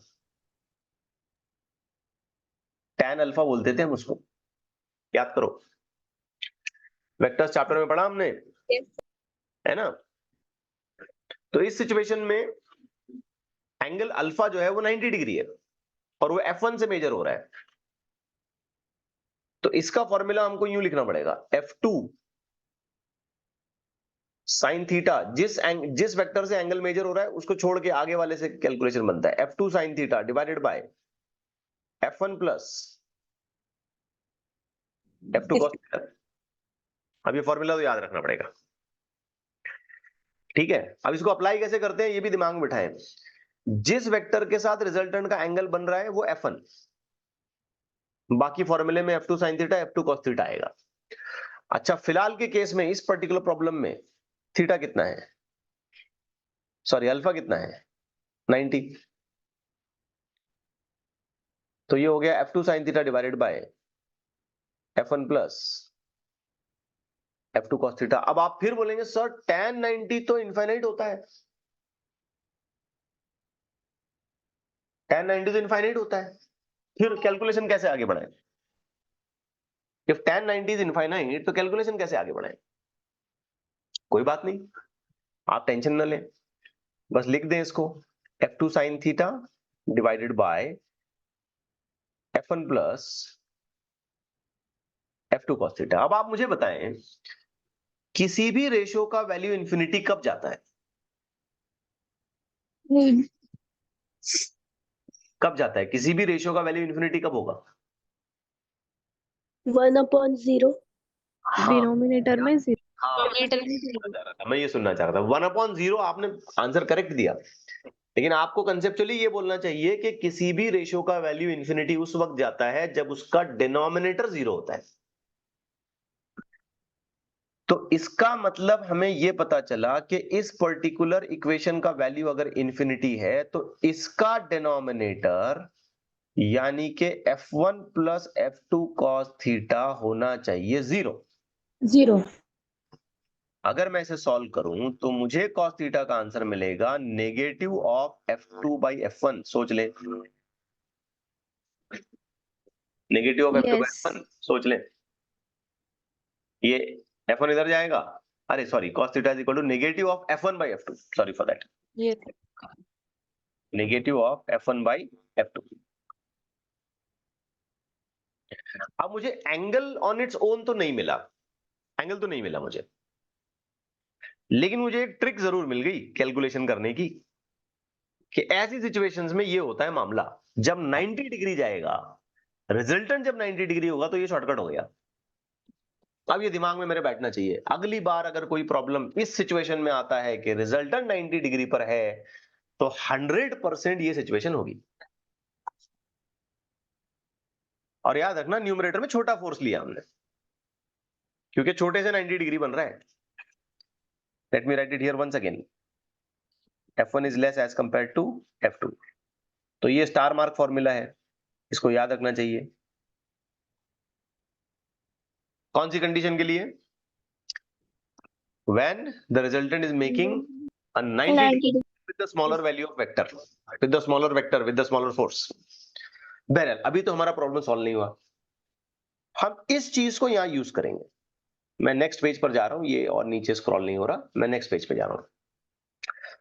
tan अल्फा बोलते थे हम उसको, याद करो, वेक्टर्स चैप्टर में पढ़ा हमने, Yes. है ना? तो इस सिचुएशन में एंगल अल्फा जो है वो 90 डिग्री है और वो F1 से मेजर हो रहा है। तो इसका फॉर्मूला हमको यूं लिखना पड़ेगा, F2 साइन थीटा, जिस वेक्टर से एंगल मेजर हो रहा है उसको छोड़ के आगे वाले से कैलकुलेशन बनता है, F2 sine theta divided by F1 plus F2 cos theta. अब ये फॉर्मूला तो याद रखना पड़ेगा, ठीक है? अब इसको अप्लाई कैसे करते हैं ये भी दिमाग में बिठाएं। जिस वेक्टर के साथ रिजल्टेंट का एंगल बन रहा है वो F1, बाकी फॉर्मूले में F2 sin theta F2 cos theta आएगा। अच्छा, फिलहाल के केस में इस पर्टिकुलर प्रॉब्लम में थीटा कितना है, सॉरी अल्फा कितना है, 90। तो ये हो गया F2 sin theta divided by F1 plus F2 cos theta. अब आप फिर बोलेंगे सर tan 90 तो इनफाइनाइट होता है, tan 90 तो इनफाइनाइट होता है, फिर कैलकुलेशन कैसे आगे बढ़ाएं? इफ tan 90 इज इनफाइनाइट तो कैलकुलेशन कैसे आगे बढ़ाएं? कोई बात नहीं, आप टेंशन न लें, बस लिख दें इसको, F2 sin theta divided by F1 plus F2 cos theta. अब आप मुझे बताएं किसी भी रेशियो का वैल्यू इंफिनिटी कब जाता है? कब जाता है किसी भी रेशियो का वैल्यू इंफिनिटी कब होगा? 1/0. हाँ, डिनोमिनेटर में 0। हाँ, मैं ये सुनना चाह रहा था, 1/0। आपने आंसर करेक्ट दिया, लेकिन आपको कंसेप्चुअली ये बोलना चाहिए कि किसी भी रेशियो का वैल्यू इंफिनिटी उस वक्त जाता है जब उसका डिनोमिनेटर 0 होता है। तो इसका मतलब हमें यह पता चला कि इस पर्टिकुलर इक्वेशन का वैल्यू अगर इंफिनिटी है तो इसका डिनोमिनेटर यानी कि F1 plus F2 cos theta होना चाहिए 0। अगर मैं इसे सॉल्व करूं तो मुझे cos थीटा का आंसर मिलेगा negative of F2 by F1। सोच ले, negative of F2 by Yes. F1 सोच ले, ये F1 इधर जाएगा, अरे sorry, cos theta is equal to negative of F1 by F2, sorry for that, negative of F1 by F2। अब मुझे एंगल ऑन इट्स ओन तो नहीं मिला, एंगल तो नहीं मिला मुझे, लेकिन मुझे एक ट्रिक जरूर मिल गई कैलकुलेशन करने की, कि ऐसी सिचुएशंस में ये होता है मामला, जब 90 डिग्री जाएगा, रिजल्टेंट जब 90 डिग्री होगा तो ये शॉर्टकट हो गया। अब ये दिमाग में मेरे बैठना चाहिए, अगली बार अगर कोई प्रॉब्लम इस सिचुएशन में आता है कि रिजल्टेंट 90 डिग्री पर है तो 100% ये सिचुएशन होगी। और याद रखना न्यूमरेटर में छोटा फोर्स लिया हमने, क्योंकि छोटे से 90 डिग्री बन रहा है। Let me write it here once again, F1 is less as compare to F2। तो ये स्टार मार्क फॉर्मूला है, इसको याद रखना चाहिए। कौन सी कंडीशन के लिए? when the resultant is making a 90 degree with the smaller value of vector, with the smaller vector, with the smaller force। बहरहाल अभी तो हमारा प्रॉब्लम सॉल्व नहीं हुआ, हम इस चीज को यहां यूज करेंगे। मैं नेक्स्ट पेज पर जा रहा हूं, ये और नीचे स्क्रॉल नहीं हो रहा, मैं नेक्स्ट पेज पे जा रहा हूं।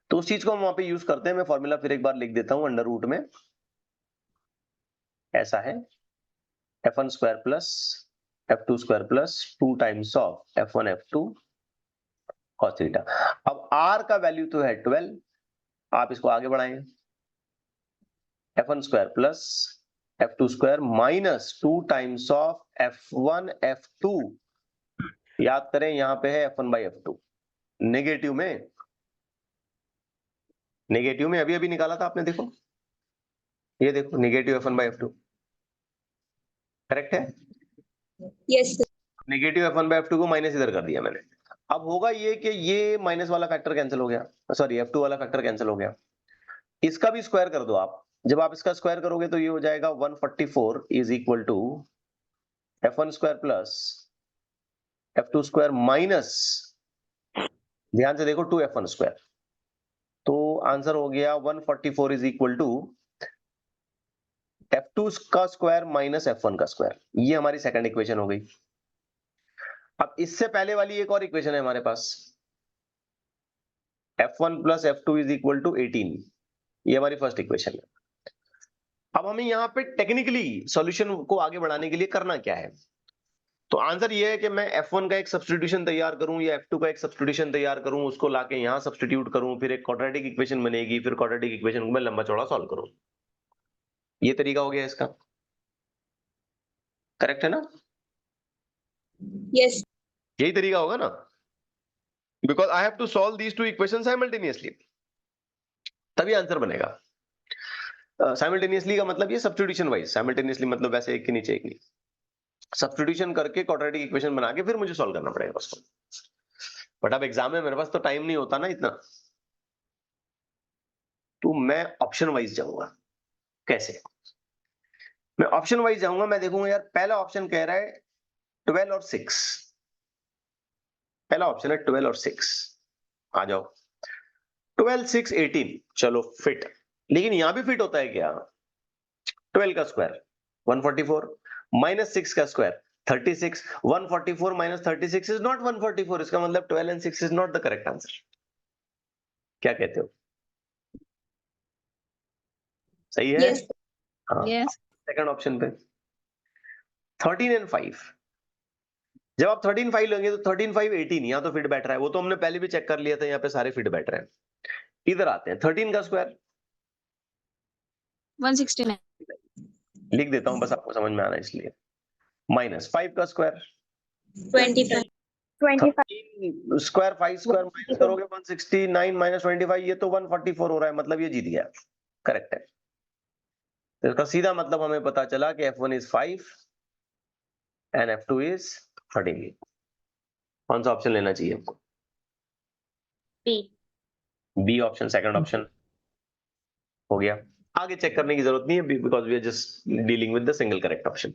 तो उस चीज को हम वहां पे यूज करते हैं। मैं फॉर्मूला फिर एक बार लिख देता हूं, अंडर रूट में ऐसा है, F1 square plus F2 square plus 2 times of F1 F2 cos theta. अब R का वैल्यू तो है 12, आप इसको आगे बढ़ाएं, f1 square plus f2 square minus 2 times of f1 f2। याद करें यहां पे है f1 बाई f2, नेगेटिव में अभी अभी निकाला था आपने, देखो ये देखो negative f1 by f2, correct है। Yes, sir. Negative f1 by f2 को माइनस इधर कर दिया मैंने। अब होगा ये कि ये माइनस वाला फैक्टर कैंसिल हो गया, सॉरी f2 वाला फैक्टर कैंसिल हो गया। इसका भी स्क्वायर कर दो आप, जब आप इसका स्क्वायर करोगे तो ये हो जाएगा 144 is equal to f1 square plus f2 square minus, ध्यान से देखो 2f1 स्क्वायर, तो आंसर हो गया 144 इज इक्वल टू f2 का स्क्वायर माइनस f1 का स्क्वायर। ये हमारी सेकंड इक्वेशन हो गई। अब इससे पहले वाली एक और इक्वेशन है हमारे पास, f1 plus f2 is equal to 18, ये हमारी फर्स्ट इक्वेशन है। अब हमें यहाँ पे टेक्निकली सॉल्यूशन को आगे बढ़ाने के लिए करना क्या है, तो आंसर ये है कि मैं f1 का एक सब्स्टिट्यूशन तैयार करूं या f2 का एक सब्स्टिट्यूशन तैयार करूं, उसको लाके यहां सब्स्टिट्यूट करूं, फिर एक क्वाड्रेटिक इक्वेशन बनेगी, फिर क्वाड्रेटिक इक्वेशन को मैं लंबा चौड़ा सॉल्व करूं। ये तरीका हो गया इसका, करेक्ट है ना? Yes, यही तरीका होगा ना, because I have to solve these two equation simultaneously, तभी आंसर बनेगा। साइमल्टेनियसली का मतलब ये सब्स्टिट्यूशन वाइज, साइमल्टेनियसली मतलब वैसे एक के नीचे एक नहीं, सब्स्टिट्यूशन करके क्वाड्रेटिक इक्वेशन बना के फिर मुझे सॉल्व करना पड़ेगा उसको। बट अब एग्जाम में मेरे पास तो टाइम नहीं होता ना इतना, तो मैं ऑप्शन वाइज जाऊंगा। कैसे? मैं ऑप्शन वाइज जाऊंगा, मैं देखूंगा यार पहला ऑप्शन कह रहा है 12 और 6, पहला ऑप्शन है 12 और 6, आ जाओ 12 6 18, चलो फिट, लेकिन यहां भी फिट होता है क्या? 12 का स्क्वायर 144 माइनस 6 का स्क्वायर 36, 144 माइनस 36 इज नॉट 144, इसका मतलब 12 and 6 is not the correct answer. क्या कहते हो? सही है? yes, हाँ। Yes. सेकंड ऑप्शन पे 13 एंड 5, जब आप 13 5 लेंगे तो 13 5 18, यहाँ तो फिट बैठ रहा है, वो तो हमने पहले भी चेक कर लिया था, यहाँ पे सारे फिट बैठ रहे हैं। इधर आते हैं 13 का स्क्वायर 169. लिख देता हूं बस आपको समझ में आना इसलिए, माइनस 5 का स्क्वायर 25. 25. स्क्वायर 5 स्क्वायर माइनस करोगे 169 माइनस 25, ये तो 144 हो रहा है, मतलब ये जीत गया, करेक्ट है। तो इसका सीधा मतलब हमें पता चला कि f1 is 5 and f2 is 13। कौन सा ऑप्शन लेना चाहिए हमको? B. B option, second option हो गया। आगे चेक करने की जरूरत नहीं है because we are just dealing with the single correct option.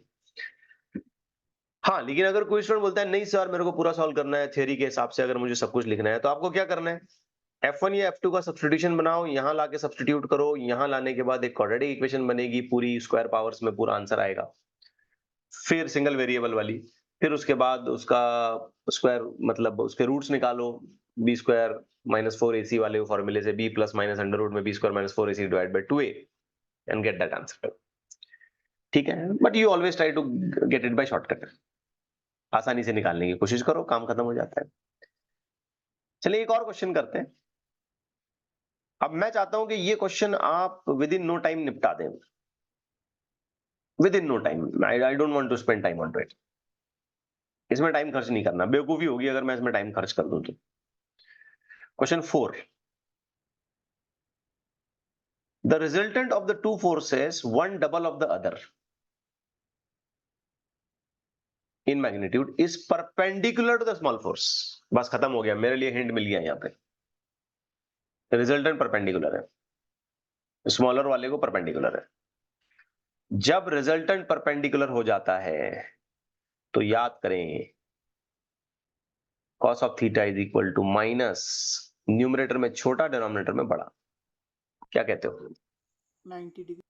हाँ, लेकिन अगर कोई स्टूडेंट बोलता है नहीं सर मेरे को पूरा सॉल्व करना है थ्योरी के हिसाब से, अगर मुझे सब कुछ लिखना है, तो आपको क्या करना है, f1 या f2 का सब्स्टिट्यूशन बनाओ, यहां लाके सब्स्टिट्यूट करो, यहां लाने के बाद एक क्वाड्रेटिक इक्वेशन बनेगी पूरी स्क्वायर पावर्स में, पूरा आंसर आएगा, फिर सिंगल वेरिएबल वाली, फिर उसके बाद उसका स्क्वायर मतलब उसके रूट्स निकालो, बी स्क्वायर माइनस 4ac वाले फॉर्मूले से, B plus minus under root में B square minus 4ac divide by 2a and get that answer. ठीक है, but you always try to get it by shortcut, आसानी से निकालने की कोशिश करो, काम खत्म हो जाता है। चलिए एक और क्वेश्चन करते हैं। अब मैं चाहता हूं कि ये क्वेश्चन आप विद इन नो टाइम निपटा दें, within no time, I don't want to spend time on it, इसमें टाइम खर्च नहीं करना, बेवकूफी होगी अगर मैं इसमें टाइम खर्च कर दूं तो। Question 4, the resultant of the two forces one double of the other in magnitude is perpendicular to the small force. बस खत्म हो गया, मेरे लिए हिंट मिल गया यहाँ पे, रिजल्टेंट परपेंडिकुलर है, स्मॉलर वाले को परपेंडिकुलर है। जब रिजल्टेंट परपेंडिकुलर हो जाता है तो याद करें cos of theta is equal to minus numerator में छोटा डिनोमिनेटर में बड़ा। क्या कहते हो? 90 डिग्री।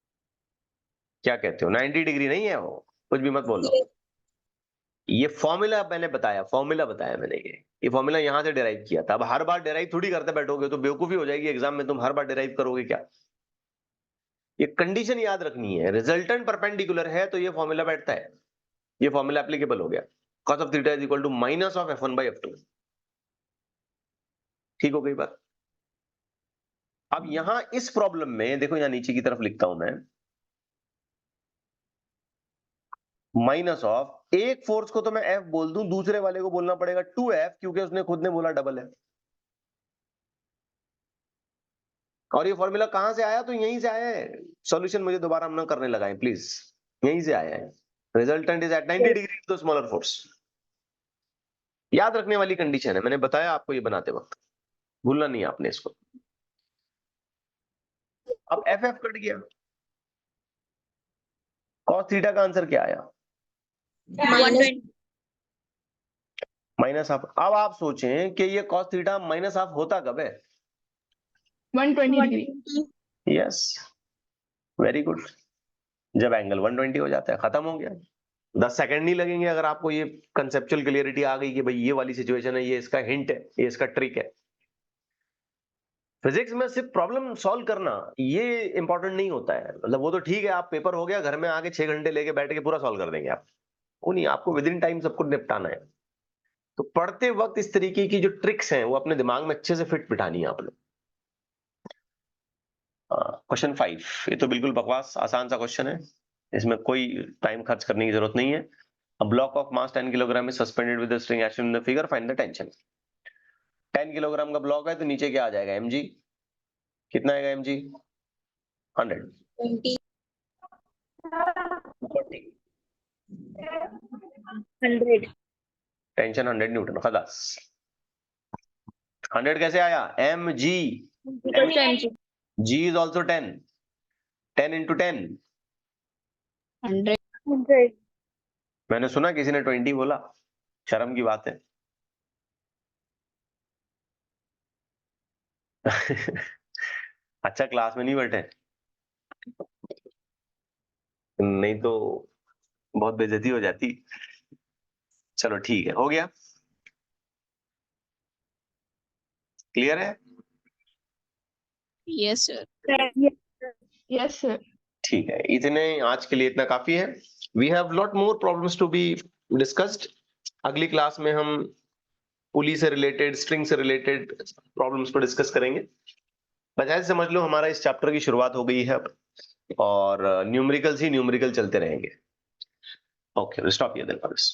क्या कहते हो? 90 डिग्री नहीं है वो, कुछ भी मत बोलो। Yes. ये फॉर्मूला मैंने बताया, फॉर्मूला बताया मैंने, ये फॉर्मूला यहां से डिराइव किया था। अब हर बार डिराइव थोड़ी करते बैठोगे तो बेवकूफी हो जाएगी एग्जाम में, तुम हर बार डिराइव करोगे क्या? ये कंडीशन याद रखनी है, रिजल्टेंट परपेंडिकुलर है तो ये फॉर्मूला बैठता है, ये फॉर्मूला एप्लीकेबल हो गया, cos of theta is equal to minus of f1 by f2। ठीक हो गई बात? अब यहां इस प्रॉब्लम में देखो, यहां नीचे की तरफ लिखता हूं मैं, माइनस ऑफ एक फोर्स को तो मैं F बोल दूं, दूसरे वाले को बोलना पड़ेगा 2F क्योंकि उसने खुद ने बोला डबल है। और ये फॉर्मूला कहां से आया? तो यहीं से आया है। सॉल्यूशन मुझे दोबारा हम ना करने लगाएं प्लीज, यहीं से आया है। Resultant is at 90 degree to smaller force. याद रखने वाली कंडीशन है, मैंने बताया आपको ये बनाते वक्त, भूलना नहीं है आपने इसको। अब एफ एफ कट गया, कॉस थीटा का आंसर क्या आया? -120. Minus half. अब आप सोचें कि ये कॉस थीटा माइनस हाफ होता कब है? 120 डिग्री। Yes, very good. जब एंगल 120 हो जाता है, खत्म हो गया। 10 सेकंड नहीं लगेंगे अगर आपको ये कंसेप्चुअल क्लियरिटी आ गई कि भाई ये वाली सिचुएशन है, ये इसका हिंट है, ये इसका ट्रिक है। फिजिक्स में सिर्फ प्रॉब्लम सॉल्व करना ये इंपॉर्टेंट नहीं होता है। मतलब वो तो ठीक है, आप पेपर हो गया, घर में आके 6 घंटे लेके बैठ के पूरा सॉल्व कर देंगे आप, वो नहीं, आपको विद इन टाइम सबको निपटाना है। तो पढ़ते वक्त इस तरीके की जो ट्रिक्स हैं वो अपने दिमाग में अच्छे से फिट बिठानी है आपने। क्वेश्चन 5, ये तो बिल्कुल बकवास आसान सा क्वेश्चन है, इसमें कोई टाइम खर्च करने की जरूरत नहीं है। A block of mass 10 kilogram is suspended with the string as shown in the figure, find the tension। 10 kilogram का ब्लॉक है तो नीचे क्या आ जाएगा? mg। कितना आएगा mg? 100। 20. 40। 100. टेंशन 100 न्यूटन, खलास। 100 कैसे आया? mg। g is also 10। 10 into 10। 100। मैंने सुना किसी ने 20 बोला, शर्म की बात है। अच्छा क्लास में नहीं बैठे, नहीं तो बहुत बेइज्जती हो जाती। चलो ठीक है, हो गया, क्लियर है? Yes, sir. Yes sir. ठीक है, इतने आज के लिए इतना काफी है। We have lot more problems to be discussed. अगली क्लास में हम पुली से रिलेटेड, स्ट्रिंग से रिलेटेड प्रॉब्लम्स पर डिस्कस करेंगे। बस ऐसे समझ लो हमारा इस चैप्टर की शुरुआत हो गई है अब, और न्यूमेरिकल्स ही न्यूमेरिकल चलते रहेंगे। Okay, stop here then for this.